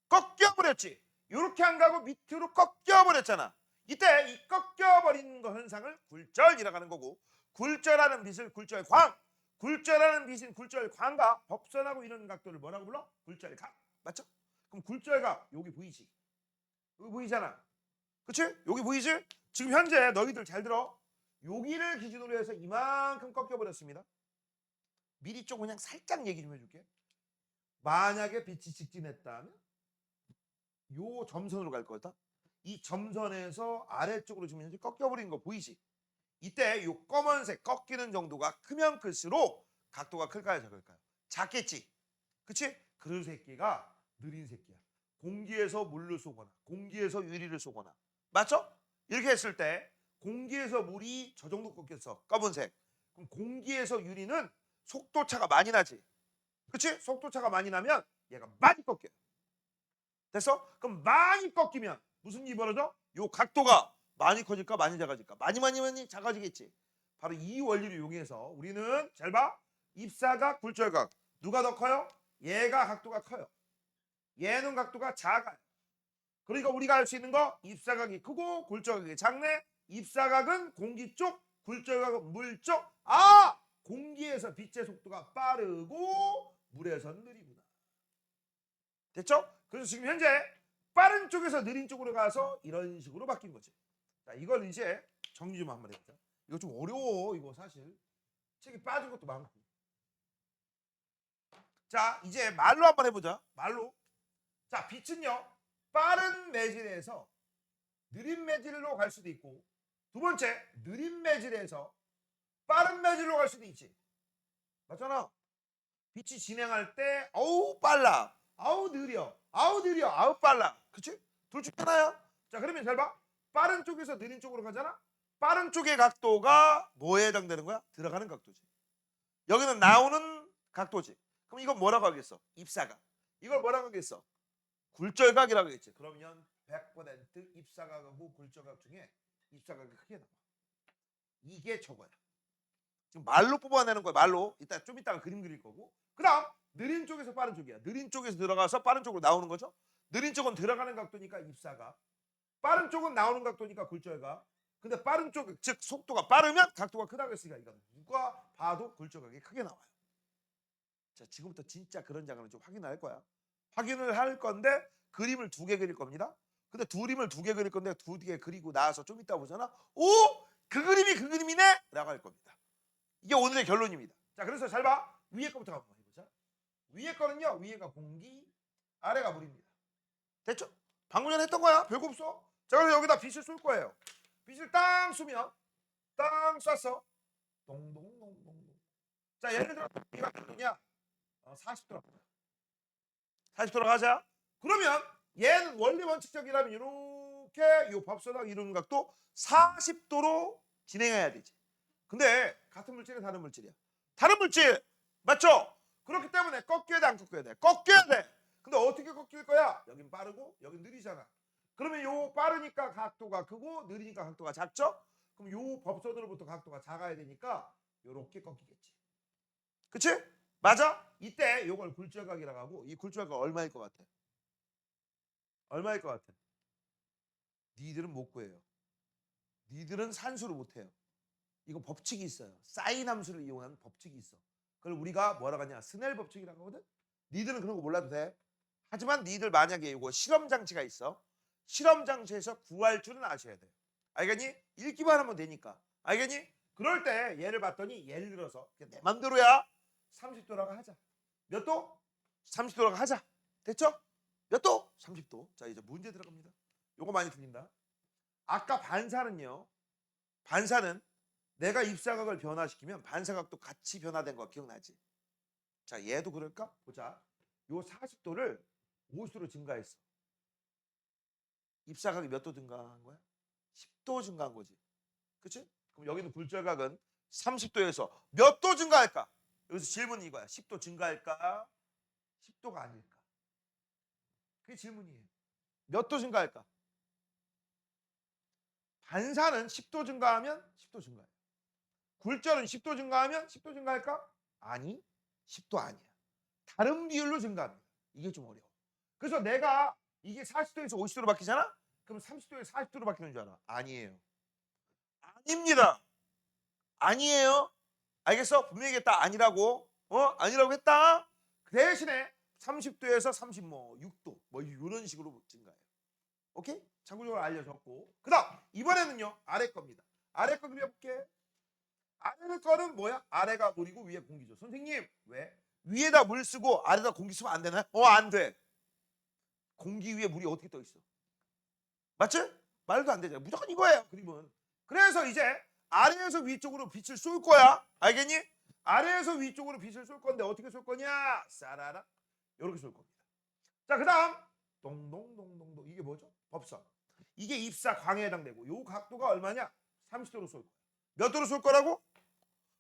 꺾여버렸지. 이렇게 안 가고 밑으로 꺾여버렸잖아. 이때 이 꺾여버리는 거 현상을 굴절이라고 하는 거고, 굴절하는 빛을 굴절광, 굴절하는 빛인 굴절광과 법선하고 이런 각도를 뭐라고 불러? 굴절각. 맞죠? 그럼 굴절각 여기 보이지? 여기 보이잖아. 그치? 여기 보이지? 지금 현재 너희들 잘 들어. 여기를 기준으로 해서 이만큼 꺾여버렸습니다. 미리 좀 그냥 살짝 얘기 좀 해줄게. 만약에 빛이 직진했다면 요 점선으로 갈 거다. 이 점선에서 아래쪽으로 지금 현재 꺾여버리는 거 보이지? 이때 요 검은색 꺾이는 정도가 크면 클수록 각도가 클까요, 작을까요? 작겠지. 그치? 그런 새끼가 느린 새끼야. 공기에서 물을 쏘거나 공기에서 유리를 쏘거나. 맞죠? 이렇게 했을 때 공기에서 물이 저 정도 꺾였어. 검은색. 그럼 공기에서 유리는 속도차가 많이 나지. 그치? 속도차가 많이 나면 얘가 많이 꺾여요. 됐어? 그럼 많이 꺾이면 무슨 일이 벌어져? 요 각도가 많이 커질까 많이 작아질까? 많이 작아지겠지. 바로 이 원리를 이용해서 우리는 잘 봐. 입사각, 굴절각. 누가 더 커요? 얘가 각도가 커요. 얘는 각도가 작아요. 그러니까 우리가 알 수 있는 거, 입사각이 크고 굴절각이 작네. 입사각은 공기 쪽, 굴절각은 물 쪽. 아! 공기에서 빛의 속도가 빠르고 물에서는 느리구나. 됐죠? 그래서 지금 현재 빠른 쪽에서 느린 쪽으로 가서 이런 식으로 바뀐 거지. 자, 이걸 이제 정리 좀 한번 해보자. 이거 좀 어려워. 이거 사실 책이 빠진 것도 많고. 자, 이제 말로 한번 해보자. 말로. 자, 빛은요 빠른 매질에서 느린 매질로 갈 수도 있고, 두 번째 느린 매질에서 빠른 매질로 갈 수도 있지. 맞잖아. 빛이 진행할 때 아우 빨라, 아우 느려, 아우 느려, 아우 빨라. 그치? 둘 중에 하나야. 자, 그러면 잘 봐. 빠른 쪽에서 느린 쪽으로 가잖아. 빠른 쪽의 각도가 뭐에 해당되는 거야? 들어가는 각도지. 여기는 나오는 각도지. 그럼 이건 뭐라고 하겠어? 입사각. 이걸 뭐라고 하겠어? 굴절각이라고 하겠지. 그러면 100% 입사각하고 굴절각 중에 입사각이 크게 나와. 이게 저거야. 지금 말로 뽑아내는 거야. 말로. 좀 이따가 그림 그릴 거고. 그 다음 느린 쪽에서 빠른 쪽이야. 느린 쪽에서 들어가서 빠른 쪽으로 나오는 거죠. 느린 쪽은 들어가는 각도니까 입사각, 빠른 쪽은 나오는 각도니까 굴절각. 근데 빠른 쪽, 즉 속도가 빠르면 각도가 크다고 했으니까 이거 누가 봐도 굴절각이 크게 나와요. 자, 지금부터 진짜 그런 장면을 좀 확인할 거야. 확인을 할 건데 그림을 2개 그릴 겁니다. 근데 그림을 2개 그릴 건데 2개 그리고 나서 좀 이따 보잖아. 오! 그 그림이 그 그림이네? 라고 할 겁니다. 이게 오늘의 결론입니다. 자, 그래서 잘 봐. 위에 거부터 한번 해보자. 위에 거는요. 위에가 공기, 아래가 물입니다. 됐죠? 방금 전에 했던 거야. 별거 없어. 자, 그래서 여기다 빛을 쏠 거예요. 빛을 땅 쏘면 땅 쐈어. 동동동동동. 자, 예를 들어 여기가 몇 도냐? 40도라. 40도로 가자. 그러면 얘는 원리 원칙적이라면 이렇게 이 법선하고 이루는 각도 40도로 진행해야 되지. 근데 같은 물질이 다른 물질이야. 다른 물질 맞죠? 그렇기 때문에 꺾여야 돼, 안 꺾여야 돼? 꺾여야 돼. 근데 어떻게 꺾일 거야? 여긴 빠르고 여긴 느리잖아. 그러면 요 빠르니까 각도가 크고 느리니까 각도가 작죠? 그럼 요 법선으로부터 각도가 작아야 되니까 요렇게 꺾이겠지. 그치? 맞아? 이때 요걸 굴절각이라고 하고, 이 굴절각 얼마일 것 같아? 얼마일 것 같아? 니들은 못 구해요. 니들은 산수를 못 해요. 이거 법칙이 있어요. 사인 함수를 이용한 법칙이 있어. 그걸 우리가 뭐라고 하냐? 스넬 법칙이라고 하거든? 니들은 그런 거 몰라도 돼. 하지만 니들 만약에 이거 실험 장치가 있어. 실험 장치에서 구할 줄은 아셔야 돼. 알겠니? 읽기만 하면 되니까. 알겠니? 그럴 때 얘를 봤더니 예를 들어서 그냥 내 맘대로야. 30도라고 하자. 몇 도? 30도라고 하자. 됐죠? 몇 도? 30도. 자, 이제 문제 들어갑니다. 요거 많이 틀린다. 아까 반사는요. 반사는 내가 입사각을 변화시키면 반사각도 같이 변화된 거 기억나지? 자, 얘도 그럴까? 보자. 요 40도를 50도로 증가했어. 입사각이 몇 도 증가한 거야? 10도 증가한 거지. 그치? 그럼 여기는 굴절각은 30도에서 몇 도 증가할까? 여기서 질문이 이거야. 10도 증가할까? 10도가 아닐까? 그게 질문이에요. 몇 도 증가할까? 반사는 10도 증가하면 10도 증가해. 굴절은 10도 증가하면 10도 증가할까? 아니, 10도 아니야. 다른 비율로 증가합니다. 이게 좀 어려워. 그래서 내가 이게 40도에서 50도로 바뀌잖아? 그럼 30도에서 40도로 바뀌는 줄 알아? 아니에요. 아닙니다. 아니에요. 알겠어? 분명히 했다. 아니라고. 아니라고 했다. 그 대신에 30도에서 36도 뭐 이런 식으로 증가해요. 오케이? 참고적으로 알려줬고. 그 다음 이번에는요. 아래 겁니다. 아래 거 그려볼게. 아래 거는 뭐야? 아래가 물이고 위에 공기죠. 선생님 왜? 위에다 물 쓰고 아래다 공기 쓰면 안 되나요? 안 돼. 공기 위에 물이 어떻게 떠 있어? 맞지? 말도 안 되잖아. 무조건 이거예요. 그림은. 그래서 이제 아래에서 위쪽으로 빛을 쏠 거야. 알겠니? 아래에서 위쪽으로 빛을 쏠 건데 어떻게 쏠 거냐? 싸라라. 이렇게 쏠 겁니다. 자, 그 다음 동동동동동. 이게 뭐죠? 법선. 이게 입사 광에 해당되고 요 각도가 얼마냐? 30도로 쏠 거야. 몇 도로 쏠 거라고?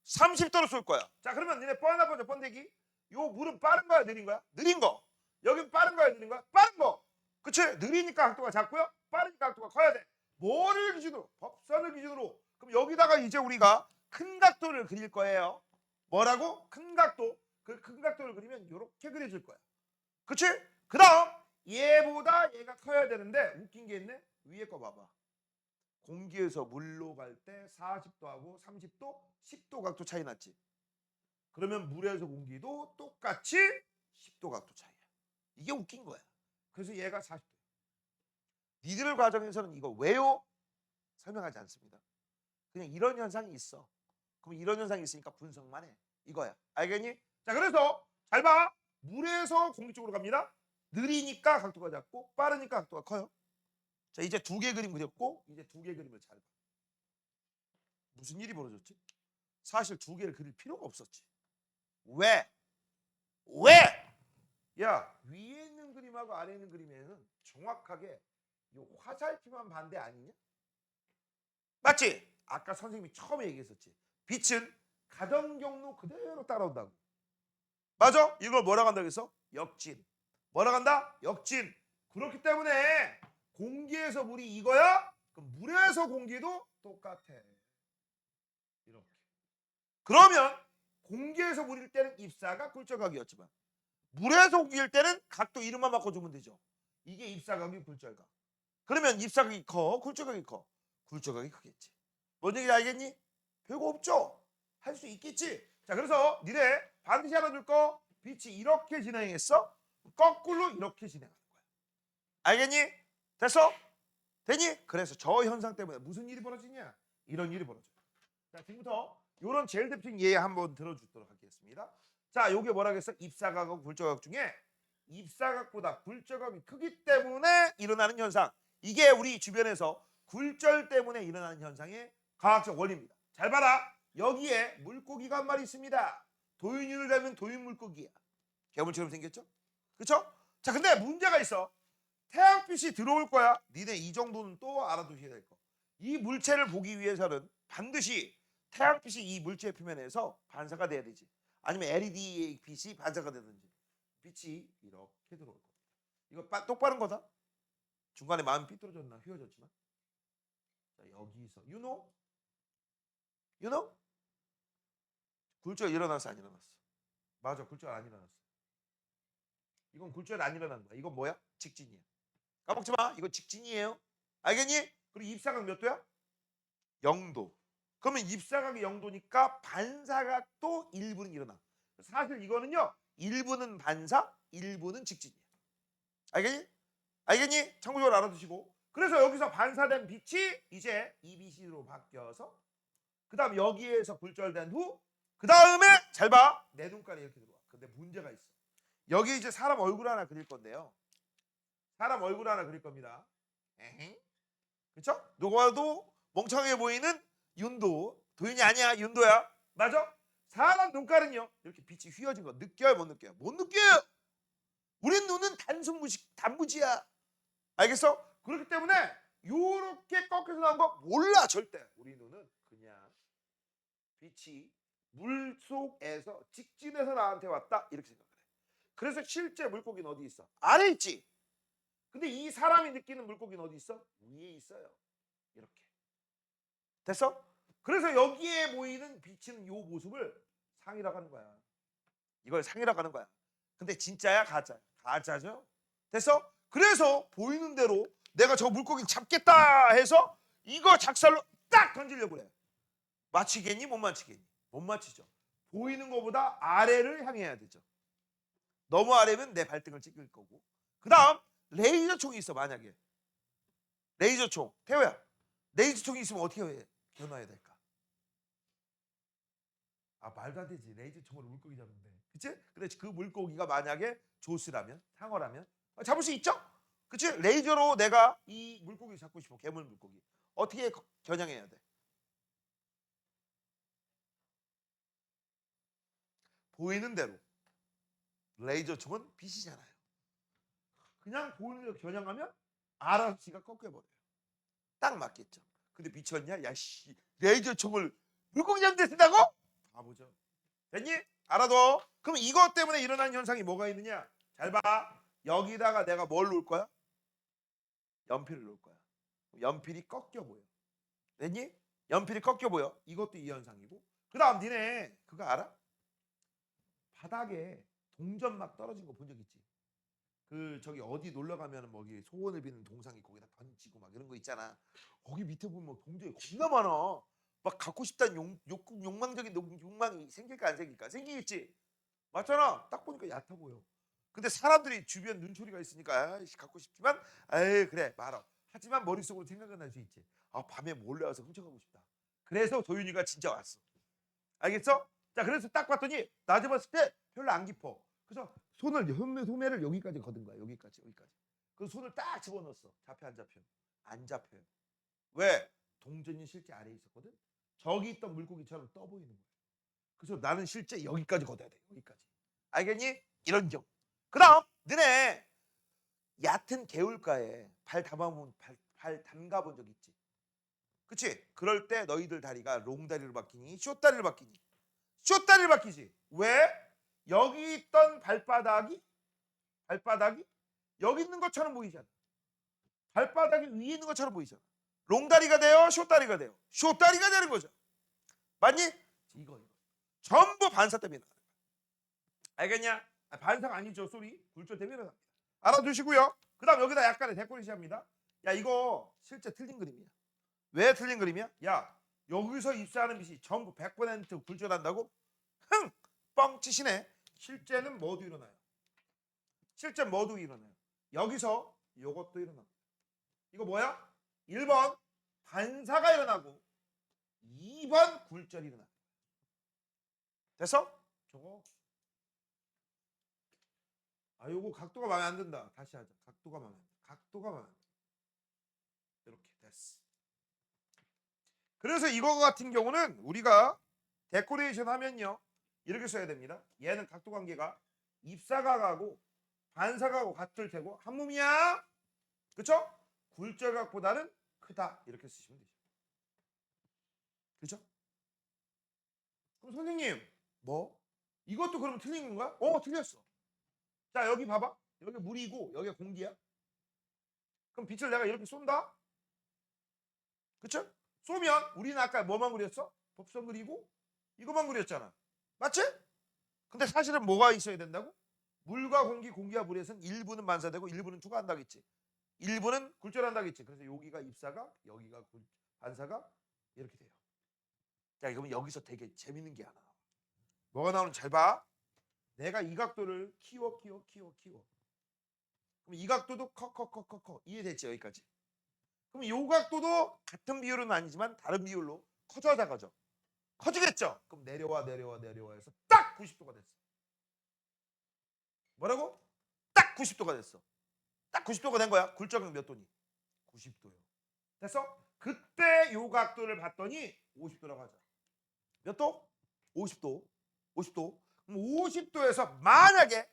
30도로 쏠 거야. 자, 그러면 니네 뻔하나 보자. 번데기. 요 물은 빠른 거야, 느린 거야? 느린 거. 여긴 빠른 거야, 느린 거야? 빠른 거. 그치? 느리니까 각도가 작고요. 빠르니까 각도가 커야 돼. 뭐를 기준으로? 법선을 기준으로. 그럼 여기다가 이제 우리가 큰 각도를 그릴 거예요. 뭐라고? 큰 각도. 그 큰 각도를 그리면 이렇게 그려질 거야. 그치? 그 다음 얘보다 얘가 커야 되는데 웃긴 게 있네. 위에 거 봐봐. 공기에서 물로 갈 때 40도하고 30도, 10도 각도 차이 났지. 그러면 물에서 공기도 똑같이 10도 각도 차이야. 이게 웃긴 거야. 그래서 얘가 40도. 니들 과정에서는 이거 왜요? 설명하지 않습니다. 그냥 이런 현상이 있어. 그럼 이런 현상이 있으니까 분석만 해. 이거야. 알겠니? 자, 그래서 잘 봐. 물에서 공기 쪽으로 갑니다. 느리니까 각도가 작고 빠르니까 각도가 커요. 자, 이제 두 개 그림 그렸고 이제 두 개 그림을 잘 봐. 무슨 일이 벌어졌지? 사실 두 개를 그릴 필요가 없었지. 왜? 왜? 야, 위에 있는 그림하고 아래에 있는 그림에는 정확하게 요 화살표만 반대 아니냐? 맞지? 아까 선생님이 처음에 얘기했었지. 빛은 가던 경로 그대로 따라온다고. 맞아? 이걸 뭐라고 한다고 했어? 역진. 뭐라고 한다? 역진. 그렇기 때문에 공기에서 물이 이거야? 그럼 물에서 공기도 똑같아. 이렇게. 그러면 공기에서 물일 때는 입사각 굴절각이었지만 물에서 공기일 때는 각도 이름만 바꿔주면 되죠. 이게 입사각이 굴절각. 그러면 입사각이 커, 굴절각이 커. 굴절각이 크겠지. 뭔 얘기인지 알겠니? 별거 없죠? 할 수 있겠지? 자, 그래서 니네 반드시 알아둘 거 빛이 이렇게 진행했어? 거꾸로 이렇게 진행하는 거야. 알겠니? 됐어? 되니? 그래서 저 현상 때문에 무슨 일이 벌어지냐? 이런 일이 벌어져요. 자, 지금부터 이런 제일 대표적인 예 한번 들어주도록 하겠습니다. 자, 요게 뭐라겠어? 입사각하고 굴절각 중에 입사각보다 굴절각이 크기 때문에 일어나는 현상. 이게 우리 주변에서 굴절 때문에 일어나는 현상의 과학적 원리입니다. 잘 봐라. 여기에 물고기가 한 마리 있습니다. 도윤이를 닮은 도윤 물고기야. 괴물처럼 생겼죠? 그렇죠? 자, 근데 문제가 있어. 태양빛이 들어올 거야. 니네 이 정도는 또 알아두셔야 될 거. 이 물체를 보기 위해서는 반드시 태양빛이 이 물체 표면에서 반사가 돼야 되지. 아니면 LED 빛이 반사가 되든지. 빛이 이렇게 들어올 거야. 이거 똑바른 거다. 중간에 마음이 삐뚤어졌나 휘어졌지만. 자, 여기서 you know? 굴절 일어났어 안 일어났어? 맞아, 굴절 안 일어났어. 이건 굴절 안 일어난 거야. 이건 뭐야? 직진이야. 까먹지 마. 이거 직진이에요. 알겠니? 그리고 입사각 몇 도야? 0도. 그러면 입사각이 0도니까 반사각도 일부는 일어나. 사실 이거는요. 일부는 반사, 일부는 직진이야. 알겠니? 알겠니? 참고적으로 알아두시고. 그래서 여기서 반사된 빛이 이제 EBC로 바뀌어서 그 다음 여기에서 굴절된 후 그 다음에 잘 봐. 내 눈깔이 이렇게 들어와. 근데 문제가 있어. 여기 이제 사람 얼굴 하나 그릴 건데요. 사람 얼굴 하나 그릴 겁니다. 그렇죠? 누구와도 멍청하게 보이는 윤도. 도윤이 아니야. 윤도야. 맞아? 사람 눈깔은요. 이렇게 빛이 휘어진 거 느껴요? 못 느껴요? 못 느껴요. 우리 눈은 단무지야. 알겠어? 그렇기 때문에 요렇게 꺾여서 나온 거 몰라 절대. 우리 눈은 그냥 빛이 물 속에서 직진해서 나한테 왔다 이렇게 생각을 해. 그래서 실제 물고기는 어디 있어? 아래 있지. 근데 이 사람이 느끼는 물고기는 어디 있어? 위에 있어요. 이렇게. 됐어? 그래서 여기에 보이는 비치는 요 모습을 상이라고 하는 거야. 이걸 상이라고 하는 거야. 근데 진짜야 가짜야? 가짜죠? 됐어? 그래서 보이는 대로 내가 저 물고기 잡겠다 해서 이거 작살로 딱 던지려고 그래. 맞히겠니? 못 맞히겠니? 못 맞히죠. 보이는 것보다 아래를 향해야 되죠. 너무 아래면 내 발등을 찍을 거고. 그 다음 레이저 총이 있어. 만약에 레이저 총. 태호야, 레이저 총이 있으면 어떻게 변화해야 될까? 아, 말도 안 되지. 레이저 총으로 물고기 잡는데. 그치? 근데 그 물고기가 만약에 조스라면, 상어라면 잡을 수 있죠? 그치? 레이저로 내가 이 물고기 잡고 싶어. 괴물 물고기. 어떻게 겨냥해야 돼? 보이는 대로. 레이저 총은 빛이잖아요. 그냥 보이는 대로 겨냥하면 알아서 지가 꺾여버려요. 딱 맞겠죠. 근데 미쳤냐? 야, 씨. 레이저 총을 물고기 잡는 데 쓴다고? 바보죠. 됐니? 알아둬. 그럼 이것 때문에 일어난 현상이 뭐가 있느냐? 잘 봐. 여기다가 내가 뭘 놓을 거야? 연필을 놓을 거야. 연필이 꺾여 보여. 됐니? 연필이 꺾여 보여. 이것도 이 현상이고. 그 다음 니네 그거 알아? 바닥에 동전 막 떨어진 거 본 적 있지? 그 저기 어디 놀러 가면 뭐 소원을 비는 동상이 거기다 던지고 막 이런 거 있잖아. 거기 밑에 보면 뭐 동전이 겁나 많아. 막 갖고 싶다는 욕망적인 욕망이 생길까 안 생길까? 생기겠지. 맞잖아. 딱 보니까 얕아 보여. 근데 사람들이 주변 눈초리가 있으니까 아이씨, 갖고 싶지만 에이 그래 말아. 하지만 머릿속으로 생각은 날 수 있지. 아, 밤에 몰래 와서 훔쳐가고 싶다. 그래서 도윤이가 진짜 왔어. 알겠어? 자, 그래서 딱 봤더니 낮에 봤을 때 별로 안 깊어. 그래서 소매를 여기까지 거둔 거야. 여기까지. 그래서 손을 딱 집어넣었어. 잡혀 안 잡혀? 안 잡혀요. 왜? 동전이 실제 아래에 있었거든. 저기 있던 물고기처럼 떠 보이는 거야. 그래서 나는 실제 여기까지 걷어야 돼. 여기까지. 알겠니? 이런 경우. 그다음 너네 얕은 개울가에 발 담가 본 적 있지? 그치? 그럴 때 너희들 다리가 롱다리로 바뀌니 숏다리로 바뀌니? 숏다리로 바뀌지. 왜? 여기 있던 발바닥이 여기 있는 것처럼 보이잖아. 발바닥이 위에 있는 것처럼 보이잖아. 롱다리가 돼요? 숏다리가 돼요? 숏다리가 되는 거죠. 맞니? 이거 전부 반사 때문에 나는 거야. 알겠냐? 아, 반사가 아니죠. 소리. 굴절 때문에 나갑니다. 알아두시고요. 그 다음 여기다 약간의 데코레이션 합니다. 야, 이거 실제 틀린 그림이야. 왜 틀린 그림이야? 야, 여기서 입사하는 빛이 전부 100% 굴절한다고? 흥! 뻥치시네. 실제는 뭐도 일어나요? 실제 뭐도 일어나요? 여기서 이것도 일어납니다. 이거 뭐야? 1번 반사가 일어나고 2번 굴절이 일어나. 됐어? 저거 아, 요거 각도가 마음에 안 든다. 다시 하자. 각도가 마음에 안 든다. 각도가 마음에 안 든다. 이렇게 됐어. 그래서 이거 같은 경우는 우리가 데코레이션 하면요. 이렇게 써야 됩니다. 얘는 각도 관계가 입사각하고 반사각하고 같을 테고 한 몸이야. 그쵸? 굴절각보다는 크다. 이렇게 쓰시면 되죠. 그죠? 그럼 선생님, 뭐? 이것도 그럼 틀린 건가? 틀렸어. 자, 여기 봐봐. 여기 물이고 여기 공기야. 그럼 빛을 내가 이렇게 쏜다? 그쵸? 쏘면 우리는 아까 뭐만 그렸어? 법선 그리고 이거만 그렸잖아. 맞지? 근데 사실은 뭐가 있어야 된다고? 물과 공기, 공기와 물에서는 일부는 반사되고 일부는 투과한다겠지. 일부는 굴절한다겠지. 그래서 여기가 입사각, 여기가 반사각 이렇게 돼요. 자, 그러면 여기서 되게 재밌는 게 하나 나와. 뭐가 나오는지 잘 봐. 내가 이 각도를 키워. 그럼 이 각도도 커. 이해됐지? 여기까지. 그럼 이 각도도 같은 비율은 아니지만 다른 비율로 커져 작아져. 커지겠죠? 그럼 내려와 해서 딱 90도가 됐어. 뭐라고? 딱 90도가 됐어. 딱 90도가 된 거야. 굴절각 몇 도니? 90도요. 됐어? 그때 요 각도를 봤더니 50도라고 하자. 몇 도? 50도. 50도. 그럼 50도에서 만약에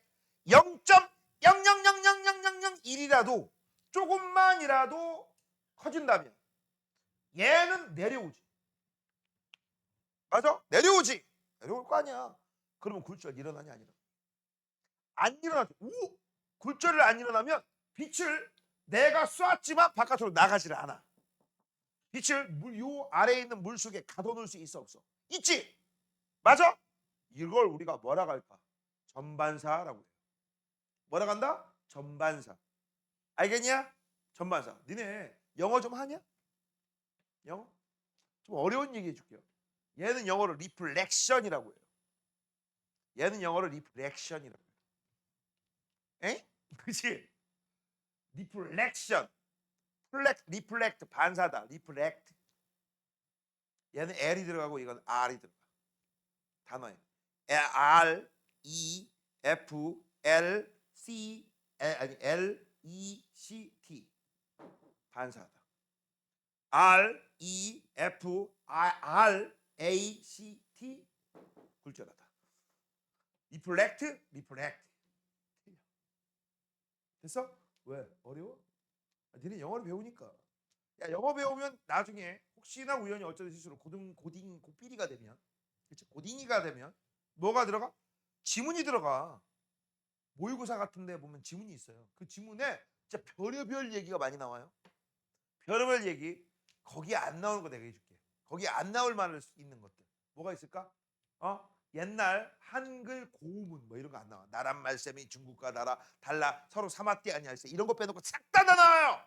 0.00000001이라도 조금만이라도 커진다면 얘는 내려오지. 맞아? 내려오지. 내려올 거 아니야. 그러면 굴절 일어나냐 안 일어나? 안 일어나지. 굴절을 안 일어나면 빛을 내가 쐈지만 바깥으로 나가지를 않아. 빛을 요 아래에 있는 물 속에 가둬놓을 수 있어 없어? 있지. 맞아? 이걸 우리가 뭐라고 할까? 전반사라고 해요. 뭐라고 한다? 전반사. 알겠냐? 전반사. 니네 영어 좀 하냐? 영어? 좀 어려운 얘기 해줄게요. 얘는 영어로 리플렉션이라고 해요. 얘는 영어로 리플렉션이라고 해요. 에? 그치? 리플렉션. 리플렉트 반사다. 리플렉트. 얘는 L이 들어가고 이건 R이 들어가. 단어에 R E F L C L E C T 반사하다. R E F R A C T 굴절하다. 리플렉트. 됐어? 왜? 어려워? 니네 영어를 배우니까. 야, 영어 배우면 나중에 혹시나 우연히 어쩌다 실수로 고삐리가 되면, 그치? 고딩이가 되면 뭐가 들어가? 지문이 들어가. 모의고사 같은데 보면 지문이 있어요. 그 지문에 진짜 별의별 얘기가 많이 나와요. 별의별 얘기. 거기 안 나오는 거 내가 해줄게. 거기 안 나올 만할 수 있는 것들. 뭐가 있을까? 옛날 한글 고문 뭐 이런 거 안 나와. 나란 말씀이 중국과 달라 서로 사마띠 아니할세 이런 거 빼놓고 싹 다 나와요.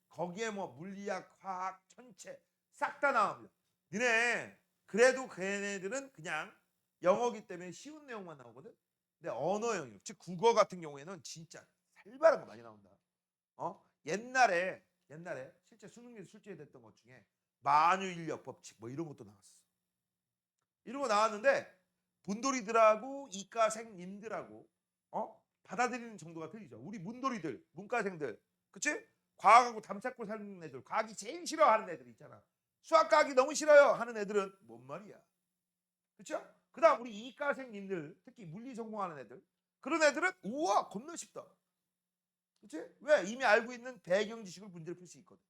거기에 뭐 물리학, 화학, 천체 싹 다 나옵니다. 니네 그래도 걔네들은 그냥 영어기 때문에 쉬운 내용만 나오거든. 근데 언어 영역, 즉 국어 같은 경우에는 진짜 살벌한 거 많이 나온다. 옛날에 실제 수능에서 출제됐던 것 중에 만유인력 법칙 뭐 이런 것도 나왔어. 이런 거 나왔는데 문돌이들하고 이과생님들하고 받아들이는 정도가 틀리죠. 우리 문돌이들, 문과생들, 그치? 과학하고 담쌓고 사는 애들, 과학이 제일 싫어하는 애들 있잖아. 수학 과학이 너무 싫어요 하는 애들은 뭔 말이야. 그쵸? 그 다음 우리 이과생님들, 특히 물리 전공하는 애들, 그런 애들은 우와 겁나 쉽다. 그치? 왜? 이미 알고 있는 배경 지식을 문제를 풀 수 있거든.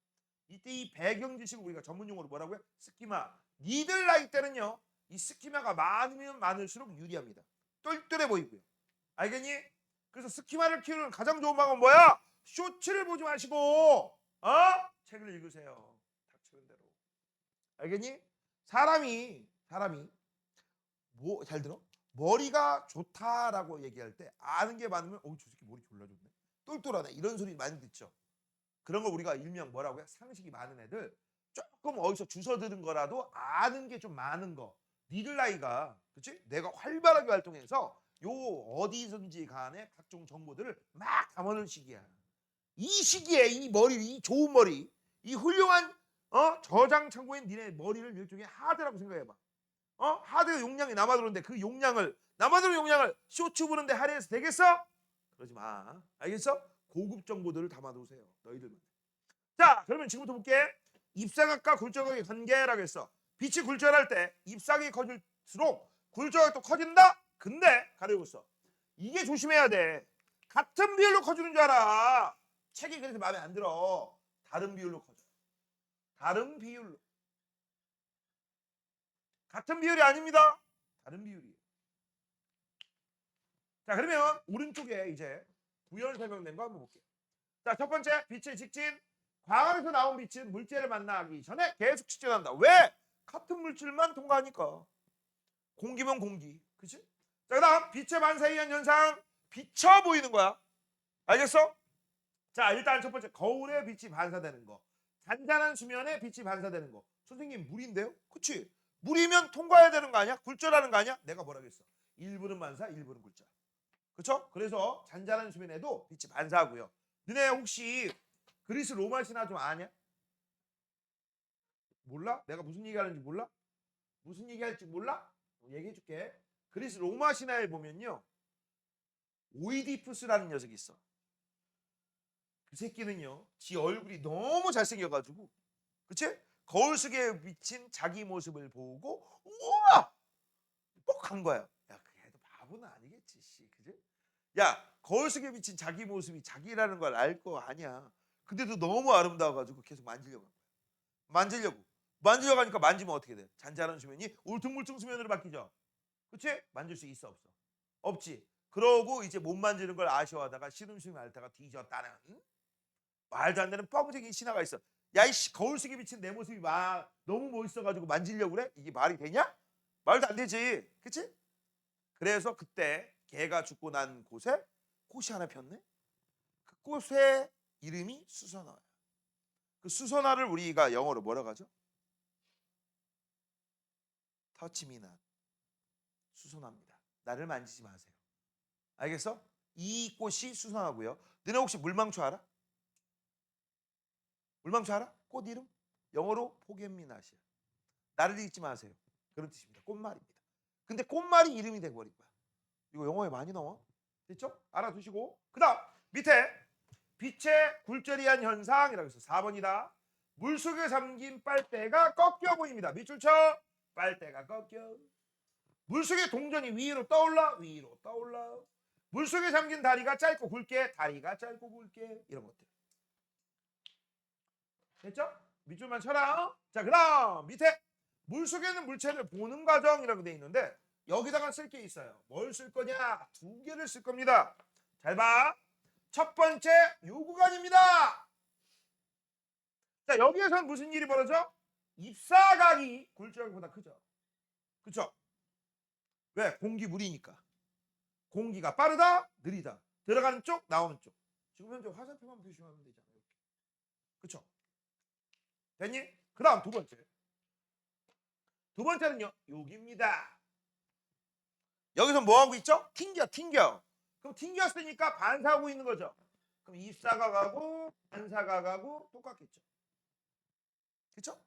이때 이 배경 지식을 우리가 전문용어로 뭐라고 해? 스키마. 니들 나이 때는요, 이 스키마가 많으면 많을수록 유리합니다. 똘똘해 보이고요. 알겠니? 그래서 스키마를 키우는 가장 좋은 방법은 뭐야? 쇼츠를 보지 마시고 책을 읽으세요. 닥치는 대로. 알겠니? 사람이 뭐 잘 들어? 머리가 좋다라고 얘기할 때 아는 게 많으면 저 새끼 머리 졸라 좋네. 똘똘하네. 이런 소리 많이 듣죠. 그런 거 우리가 일명 뭐라고 해? 상식이 많은 애들. 조금 어디서 주워 들은 거라도 아는 게 좀 많은 거. 니들 나이가, 그치? 내가 활발하게 활동해서 요 어디든지 간에 각종 정보들을 막 담아놓은 시기야. 이 시기에 이 머리, 이 좋은 머리, 이 훌륭한 저장 창고에 니네 머리를 일종의 하드라고 생각해봐. 하드 용량이 남아도는데 그 용량을 남아도는 용량을 쇼츠 보는데 할애해서 되겠어? 그러지 마. 알겠어? 고급 정보들을 담아두세요. 너희들만. 자, 그러면 지금부터 볼게. 입사각과 굴절각의 관계라고 했어. 빛이 굴절할 때 입사각이 커질수록 굴절각도 커진다. 근데 가려고 써. 이게 조심해야 돼. 같은 비율로 커지는 줄 알아. 책이 그래서 마음에 안 들어. 다른 비율로 커져. 다른 비율로. 같은 비율이 아닙니다. 다른 비율이에요. 자, 그러면 오른쪽에 이제 부연 설명된 거 한번 볼게요. 자, 첫 번째 빛의 직진. 광학에서 나온 빛은 물체를 만나기 전에 계속 직진한다. 왜? 같은 물질만 통과하니까. 공기면 공기. 그치? 자, 그 다음 빛의 반사에 의한 현상. 비쳐 보이는 거야. 알겠어? 자, 일단 첫 번째 거울에 빛이 반사되는 거. 잔잔한 수면에 빛이 반사되는 거. 선생님 물인데요? 그치? 물이면 통과해야 되는 거 아니야? 굴절하는 거 아니야? 내가 뭐라겠어? 일부는 반사, 일부는 굴절. 그렇죠? 그래서 잔잔한 수면에도 빛이 반사하고요. 너네 혹시 그리스 로마 신화 좀 아냐? 몰라? 내가 무슨 얘기하는지 몰라? 무슨 얘기할지 몰라? 얘기해줄게. 그리스 로마 신화에 보면요, 오이디푸스라는 녀석이 있어. 그 새끼는요, 지 얼굴이 너무 잘생겨가지고, 그치? 거울 속에 비친 자기 모습을 보고 우와! 꼭 한 거야. 야, 그래도 바보는 아니겠지, 씨, 그지? 야, 거울 속에 비친 자기 모습이 자기라는 걸 알 거 아니야. 근데도 너무 아름다워가지고 계속 만지려고 한 거야. 만지려고 하니까 만지면 어떻게 돼? 잔잔한 수면이 울퉁불퉁 수면으로 바뀌죠. 그치? 만질 수 있어, 없어? 없지. 그러고 이제 못 만지는 걸 아쉬워하다가 시름시름 앓다가 뒤졌다는 말도 안 되는 뻥쟁이 신화가 있어. 야, 이씨, 거울 속에 비친 내 모습이 막 너무 멋있어가지고 만지려고 그래? 이게 말이 되냐? 말도 안 되지. 그치? 그래서 그때 걔가 죽고 난 곳에 꽃이 하나 폈네? 그 꽃의 이름이 수선화야. 그 수선화를 우리가 영어로 뭐라고 하죠? 터치미난. 수선화입니다. 나를 만지지 마세요. 알겠어? 이 꽃이 수선화고요. 너네 혹시 물망초 알아? 물망초 알아? 꽃 이름? 영어로 포겟미낫이야. 나를 잊지 마세요. 그런 뜻입니다. 꽃말입니다. 근데 꽃말이 이름이 돼버린 거야. 이거 영어에 많이 나와. 됐죠? 알아두시고. 그 다음 밑에 빛의 굴절이한 현상이라고 해서 4번이다. 물속에 잠긴 빨대가 꺾여 보입니다. 밑줄 쳐. 빨대가 꺾여. 물속의 동전이 위로 떠올라. 위로 떠올라. 물속에 잠긴 다리가 짧고 굵게. 다리가 짧고 굵게. 이런 것들. 됐죠? 밑줄만 쳐라. 자, 그 다음 밑에 물속에 있는 물체를 보는 과정이라고 돼 있는데 여기다가 쓸 게 있어요. 뭘 쓸 거냐? 두 개를 쓸 겁니다. 잘 봐. 첫 번째 요 구간입니다. 자, 여기에서는 무슨 일이 벌어져? 입사각이 굴절각보다 크죠. 그쵸? 왜? 공기 물이니까. 공기가 빠르다, 느리다. 들어가는 쪽, 나오는 쪽. 지금 현재 화살표만 표시하면 되잖아요. 이렇게. 그쵸? 됐니? 그 다음 두 번째. 두 번째는요, 여기입니다. 여기서 뭐 하고 있죠? 튕겨. 그럼 튕겼으니까 반사하고 있는 거죠. 그럼 입사각하고 반사각하고 똑같겠죠. 그쵸?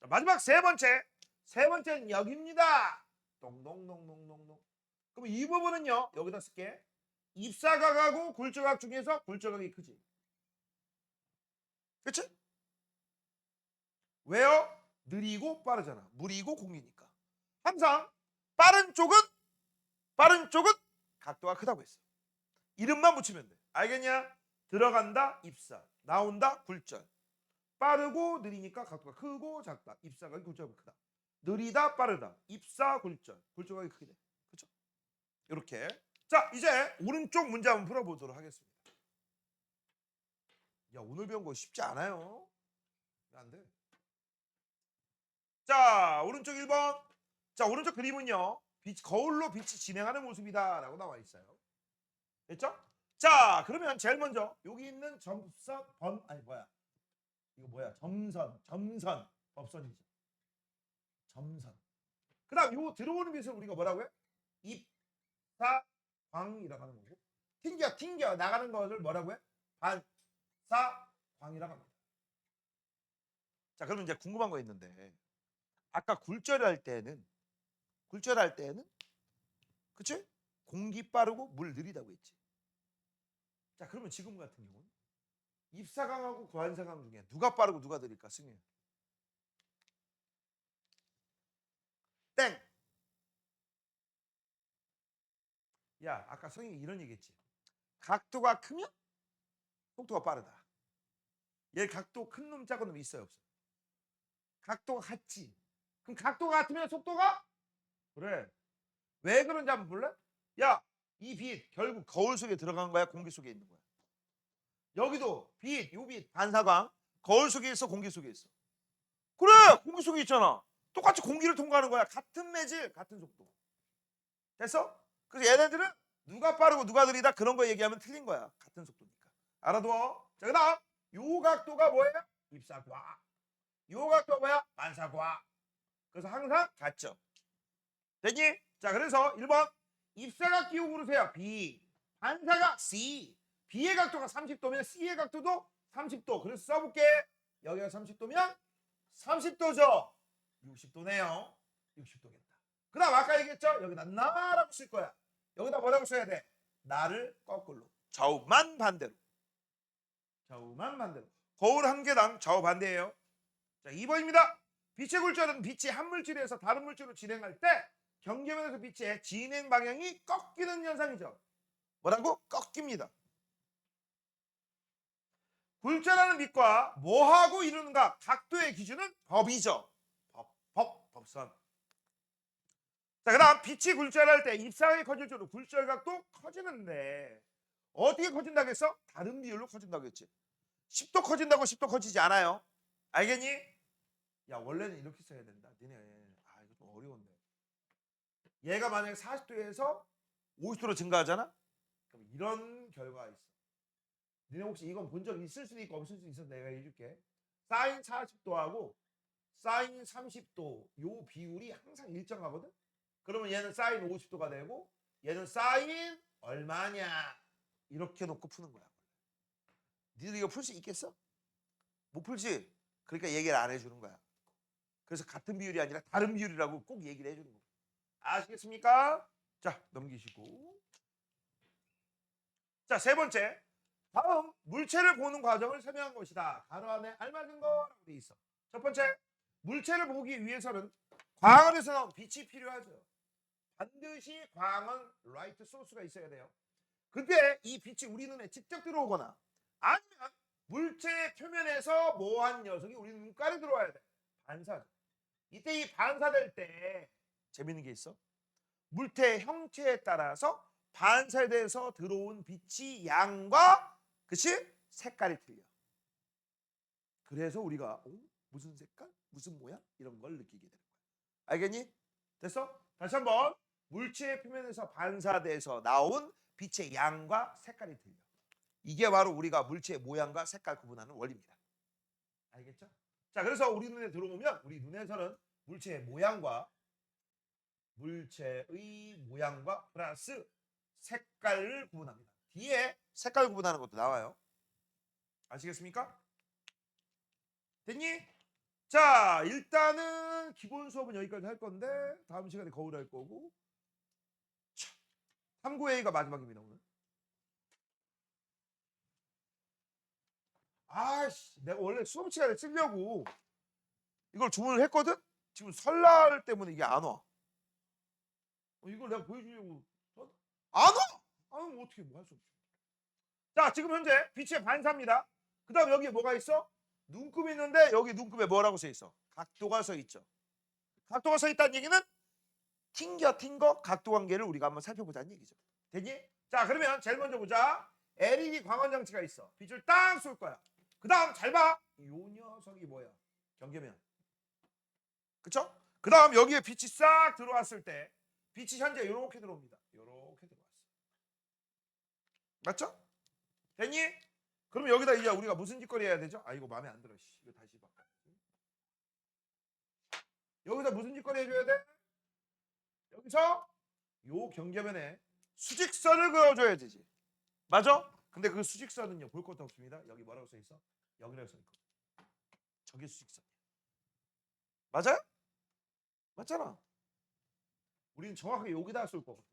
자, 마지막 세 번째. 세 번째는 여기입니다. 동동동동동동. 그럼 이 부분은요, 여기다 쓸게. 입사각하고 굴절각 중에서 굴절각이 크지. 그치? 왜요? 느리고 빠르잖아. 물이고 공기니까. 항상 빠른 쪽은 각도가 크다고 했어. 이름만 붙이면 돼. 알겠냐? 들어간다 입사, 나온다 굴절. 빠르고 느리니까 각도가 크고 작다. 입사각이 굴절이 크다. 느리다 빠르다. 입사 굴절. 굴절각이 크게 돼. 그렇죠? 이렇게. 자, 이제 오른쪽 문제 한번 풀어보도록 하겠습니다. 야, 오늘 배운 거 쉽지 않아요. 안 돼. 자, 오른쪽 1번. 자, 오른쪽 그림은요. 거울로 빛이 진행하는 모습이다라고 나와 있어요. 됐죠? 자, 그러면 제일 먼저 여기 있는 점선 이거 뭐야? 점선 법선이죠. 점선. 그다음 요 들어오는 빛을 우리가 뭐라고 해? 입사광이라고 하는 거고. 튕겨 나가는 것을 뭐라고 해? 반사광이라고 합니다. 자, 그러면 이제 궁금한 거 있는데 아까 굴절할 때는 그치? 공기 빠르고 물 느리다고 했지. 자, 그러면 지금 같은 경우는 입사강하고 관사강 중에 누가 빠르고 누가 느릴까? 승희. 땡. 야, 아까 성이 이런 얘기했지. 각도가 크면 속도가 빠르다. 얘 각도 큰 놈 작은 놈 있어요, 없어? 각도가 같지. 그럼 각도가 같으면 속도가 그래. 왜 그런지 한번 볼래? 야, 이 빛 결국 거울 속에 들어간 거야, 공기 속에 있는 거야? 여기도 빛, 요 빛, 반사광 거울 속에 있어, 공기 속에 있어? 그래, 공기 속에 있잖아. 똑같이 공기를 통과하는 거야. 같은 매질, 같은 속도. 됐어? 그래서 얘네들은 누가 빠르고 누가 느리다 그런 거 얘기하면 틀린 거야. 같은 속도니까. 알아둬. 자, 그다음 요 각도가 뭐예요? 입사과. 요 각도가 뭐야? 반사과. 그래서 항상 같죠. 됐니? 자, 그래서 1번 입사각 끼고 부르세요. B. 반사각 C. B의 각도가 30도면 C의 각도도 30도. 그래서 써볼게. 여기가 30도면 30도죠. 60도네요. 60도겠다. 그 다음 아까 얘기했죠? 여기다 나라고 쓸 거야. 여기다 뭐라고 써야 돼? 나를 거꾸로. 좌우만 반대로. 좌우만 반대로. 거울 한 개당 좌우 반대예요. 자, 2번입니다. 빛의 굴절은 빛이 한 물질에서 다른 물질로 진행할 때 경계면에서 빛의 진행 방향이 꺾이는 현상이죠. 뭐라고? 꺾입니다. 굴절하는 빛과 뭐하고 이루는가? 각도의 기준은 법이죠. 법선. 자, 그 다음 빛이 굴절할 때 입사각이 커질수록 굴절각도 커지는데 어떻게 커진다고 했어? 다른 비율로 커진다고 했지. 10도 커진다고 10도 커지지 않아요. 알겠니? 야, 원래는 이렇게 써야 된다. 니네 이거 좀 어려운데. 얘가 만약에 40도에서 50도로 증가하잖아? 그럼 이런 결과가 있어. 니네 혹시 이건 본 적 있을 수도 있고 없을 수도 있어서 내가 해줄게. 사인 40도하고 사인 30도 요 비율이 항상 일정하거든? 그러면 얘는 사인 50도가 되고 얘는 사인 얼마냐 이렇게 놓고 푸는 거야. 니들 이거 풀 수 있겠어? 못 풀지? 그러니까 얘기를 안 해주는 거야. 그래서 같은 비율이 아니라 다른 비율이라고 꼭 얘기를 해주는 거야. 아시겠습니까? 자, 넘기시고. 자, 세 번째. 다음 물체를 보는 과정을 설명한 것이다. 가로 안에 알맞은 거라고 돼 있어. 첫 번째, 물체를 보기 위해서는 광원에서 나온 빛이 필요하죠. 반드시 광원 라이트 소스가 있어야 돼요. 근데 이 빛이 우리 눈에 직접 들어오거나 아니면 물체의 표면에서 모호한 녀석이 우리 눈가에 들어와야 돼. 반사죠. 이때 이 반사될 때 재밌는 게 있어. 물체의 형체에 따라서 반사돼서 들어온 빛이 양과 그치? 색깔이 틀려. 그래서 우리가 무슨 색깔? 무슨 모양? 이런 걸 느끼게 되는 거야. 알겠니? 됐어? 다시 한번. 물체의 표면에서 반사돼서 나온 빛의 양과 색깔이 틀려. 이게 바로 우리가 물체의 모양과 색깔 구분하는 원리입니다. 알겠죠? 자, 그래서 우리 눈에 들어오면 우리 눈에서는 물체의 모양과 플러스 색깔을 구분합니다. 뒤에 색깔 구분하는 것도 나와요. 아시겠습니까? 됐니? 자, 일단은 기본 수업은 여기까지 할 건데 다음 시간에 거울 할 거고 3구A가 마지막입니다. 오늘. 아씨, 내가 원래 수업 시간에 쓰려고 이걸 주문을 했거든? 지금 설날 때문에 이게 안 와. 이걸 내가 보여주려고 안 와! 아유, 어떻게 뭐 할 수 없죠. 자, 지금 현재 빛의 반사입니다. 그 다음 여기에 뭐가 있어? 눈금이 있는데 여기 눈금에 뭐라고 써 있어? 각도가 써 있죠. 각도가 써 있다는 얘기는 튕긴 거 각도 관계를 우리가 한번 살펴보자는 얘기죠. 되니? 자, 그러면 제일 먼저 보자. LED 광원 장치가 있어. 빛을 딱 쏠 거야. 그 다음 잘 봐. 요 녀석이 뭐야? 경계면. 그쵸? 그 다음 여기에 빛이 싹 들어왔을 때 빛이 현재 이렇게 들어옵니다. 이렇게 들어왔어. 맞죠? 됐니? 그럼 여기다 이제 우리가 무슨 짓거리 해야 되죠? 아, 이거 마음에 안 들어. 이거 다시 봐. 여기다 무슨 짓거리 해줘야 돼? 여기서 요 경계면에 수직선을 그어줘야 되지. 맞아? 근데 그 수직선은요, 볼 것도 없습니다. 여기 뭐라고 써 있어? 여기라고 써 있고. 저게 수직선이야. 맞아요? 맞잖아. 우리는 정확하게 여기다 쏠 거거든.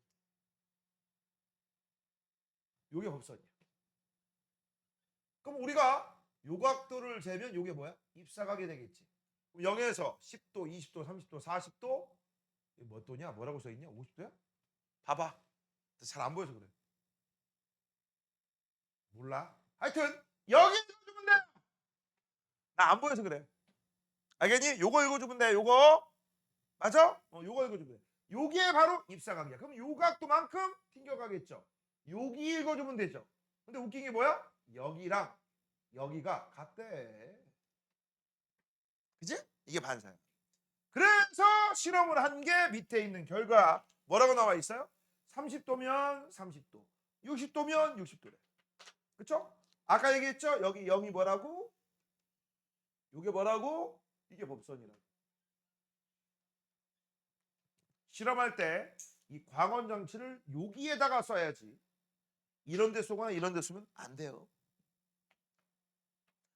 요게 법선이야. 그럼 우리가 요각도를 재면 요게 뭐야? 입사각이 되겠지. 0에서 10도, 20도, 30도, 40도 이게 몇 도냐? 뭐라고 써있냐? 50도야? 봐봐. 잘 안 보여서 그래. 몰라. 하여튼 여기 읽어주면 돼. 나 안 보여서 그래. 알겠니? 요거 읽어주면 돼. 요거 맞아? 요거 읽어주면 돼. 요게 바로 입사각이야. 그럼 요 각도만큼 튕겨가겠죠. 여기 읽어주면 되죠. 근데 웃긴 게 뭐야? 여기랑 여기가 같대. 그지? 이게 반사야. 그래서 실험을 한 게 밑에 있는 결과 뭐라고 나와 있어요? 30도면 30도, 60도면 60도래. 그쵸? 아까 얘기했죠? 여기 0이 뭐라고? 이게 뭐라고? 이게 법선이라고. 실험할 때 이 광원 장치를 여기에다가 써야지. 이런 데 쏘거나 이런 데 쓰면 안 돼요.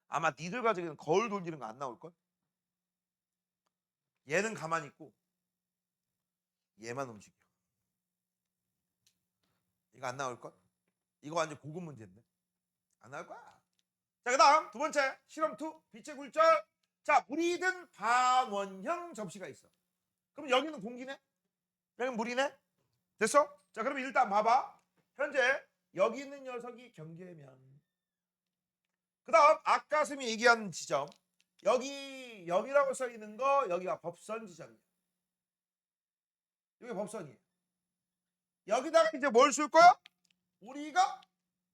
아마 니들 가지고는 거울 돌리는 거 안 나올걸? 얘는 가만히 있고 얘만 움직여. 이거 안 나올걸? 이거 완전 고급 문제인데. 안 나올 거야. 자, 그 다음 두 번째 실험 2 빛의 굴절. 자, 물이 든 반원형 접시가 있어. 그럼 여기는 공기네? 여기는 물이네? 됐어? 자, 그럼 일단 봐봐. 현재 여기 있는 녀석이 경계면, 그 다음 아까 선생님이 얘기한 지점, 여기 0이라고 써 있는 거 여기가 법선 지점이에요. 여기 법선이에요. 여기다가 이제 뭘 쏠 거야? 우리가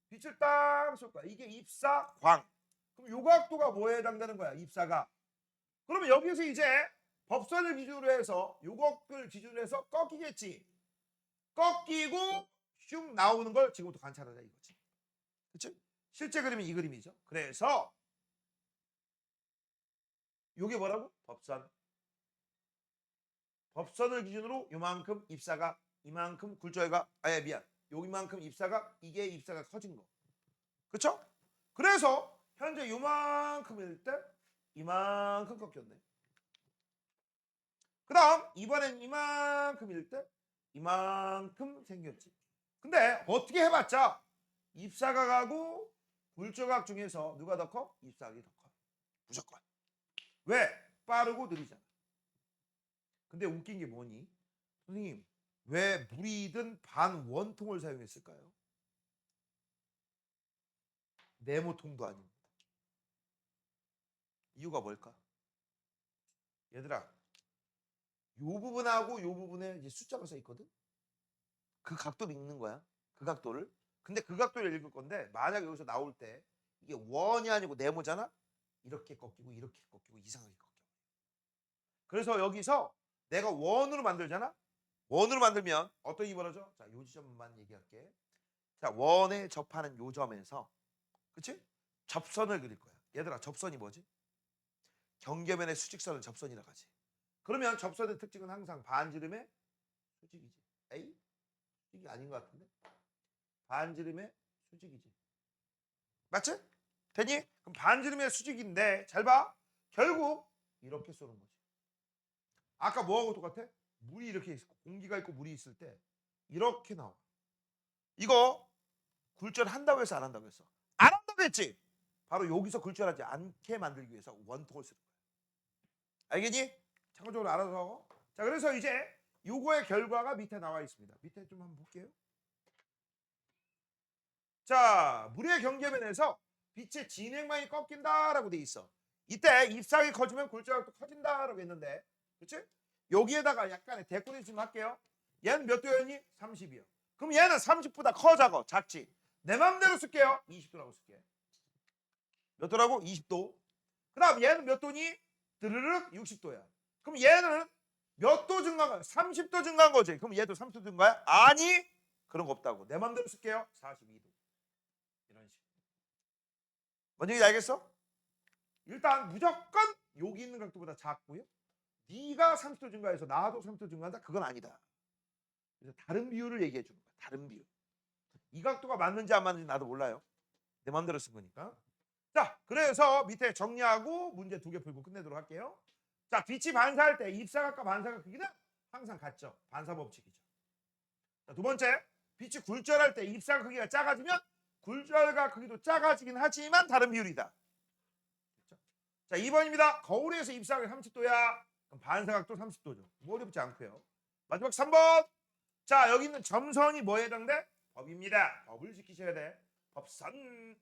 빛을 딱 쏠 거야. 이게 입사광. 그럼 요 각도가 뭐에 해당되는 거야? 입사가. 그러면 여기서 이제 법선을 기준으로 해서 요것을 기준으로 해서 꺾이겠지. 꺾이고 슉 나오는 걸 지금부터 관찰하자 이거지. 그치? 실제 그림이 이 그림이죠. 그래서 요게 뭐라고? 법선. 법선을 기준으로 요만큼 입사가, 이만큼 굴절가, 아예 미안. 여기만큼 입사가, 이게 입사가 커진 거. 그쵸? 그래서 현재 요만큼일 때 이만큼 꺾였네. 그 다음 이번엔 이만큼일 때 이만큼 생겼지. 근데 어떻게 해봤자 입사각하고 굴절각 중에서 누가 더 커? 입사각이 더 커. 무조건. 왜? 빠르고 느리잖아. 근데 웃긴 게 뭐니? 선생님, 왜 물이 든 반원통을 사용했을까요? 네모통도 아니고. 이유가 뭘까? 얘들아, 요 부분하고 요 부분에 이제 숫자가 써 있거든? 그 각도를 읽는 거야. 그 각도를. 근데 그 각도를 읽을 건데 만약 여기서 나올 때 이게 원이 아니고 네모잖아? 이렇게 꺾이고 이렇게 꺾이고 이상하게 꺾여. 그래서 여기서 내가 원으로 만들잖아? 원으로 만들면 어떤 일이 벌어져? 자, 요 지점만 얘기할게. 자, 원에 접하는 요 점에서, 그치? 접선을 그릴 거야. 얘들아, 접선이 뭐지? 경계면의 수직선을 접선이라고 하지. 그러면 접선의 특징은 항상 반지름의 수직이지. 에이? 수직이 아닌 것 같은데? 반지름의 수직이지. 맞지? 되니? 그럼 반지름의 수직인데 잘 봐. 결국 이렇게 쏘는 거지. 아까 뭐하고 똑같아? 물이 이렇게 있고 공기가 있고 물이 있을 때 이렇게 나와. 이거 굴절 한다고 해서 안 한다고 했어? 안 한다고 했지? 바로 여기서 굴절하지 않게 만들기 위해서 원통을 쓰는 거야. 알겠니? 참고적으로 알아서 하고. 자, 그래서 이제 요거의 결과가 밑에 나와 있습니다. 밑에 좀 한번 볼게요. 자, 물의 경계면에서 빛의 진행망이 꺾인다라고 돼 있어. 이때 입사각이 커지면 굴절각도 커진다라고 했는데, 그렇지? 여기에다가 약간의 데코레이션 좀 할게요. 얘는 몇 도였니? 30이요. 그럼 얘는 30보다 커, 작아? 작지? 내 맘대로 쓸게요. 20도라고 쓸게. 몇 도라고? 20도. 그 다음 얘는 몇 도니? 드르륵 60도야. 그럼 얘는 몇 도 증가한 거야? 30도 증가한 거지. 그럼 얘도 30도 증가야? 아니, 그런 거 없다고. 내 맘대로 쓸게요. 42도. 이런 식으로. 뭔 얘기인지 알겠어? 일단 무조건 여기 있는 각도보다 작고요. 네가 30도 증가해서 나도 30도 증가한다? 그건 아니다. 그래서 다른 비율을 얘기해 주는 거야. 다른 비율. 이 각도가 맞는지 안 맞는지 나도 몰라요. 내 맘대로 쓴 거니까. 자, 그래서 밑에 정리하고 문제 2개 풀고 끝내도록 할게요. 자, 빛이 반사할 때 입사각과 반사각 크기는 항상 같죠. 반사 법칙이죠. 자, 두 번째, 빛이 굴절할 때 입사각 크기가 작아지면 굴절과 크기도 작아지긴 하지만 다른 비율이다. 됐죠? 자, 2번입니다. 거울에서 입사각이 30도야. 그럼 반사각도 30도죠. 뭐 어렵지 않고요. 마지막 3번. 자, 여기 있는 점선이 뭐에 해당돼? 법입니다. 법을 지키셔야 돼. 법선.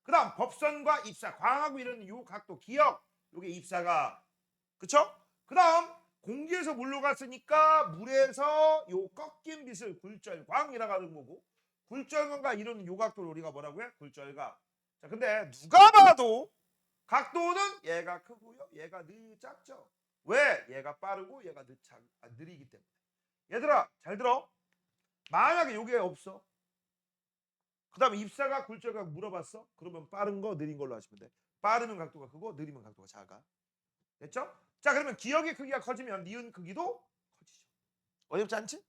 그 다음 법선과 입사, 광하고 이런 요 각도, 기억. 요게 입사각. 그쵸? 그 다음 공기에서 물로 갔으니까 물에서 요 꺾인 빛을 굴절광이라고 하는 거고, 굴절광과 이루는 요 각도를 우리가 뭐라고 해? 굴절각. 자, 근데 누가 봐도 각도는 얘가 크고요, 얘가 작죠. 왜? 얘가 빠르고 얘가 느리기 때문에. 얘들아 잘 들어. 만약에 요게 없어, 그 다음에 입사각 굴절각 물어봤어? 그러면 빠른 거 느린 걸로 하시면 돼. 빠르면 각도가 크고 느리면 각도가 작아. 됐죠? 자, 그러면 기억의 크기가 커지면 니은 크기도 커지죠. 어렵지 않지?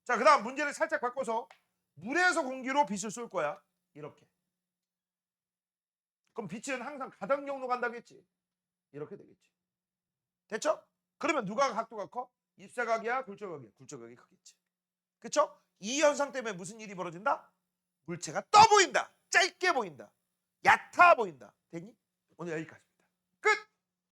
자, 그 다음 문제를 살짝 바꿔서 물에서 공기로 빛을 쏠 거야. 이렇게. 그럼 빛은 항상 가당 경로 간다고 했지. 이렇게 되겠지. 됐죠? 그러면 누가 각도가 커? 입사각이야, 굴절각이야? 굴절각이 크겠지. 그쵸? 이 현상 때문에 무슨 일이 벌어진다? 물체가 떠 보인다. 짧게 보인다. 얕아 보인다. 됐니? 오늘 여기까지.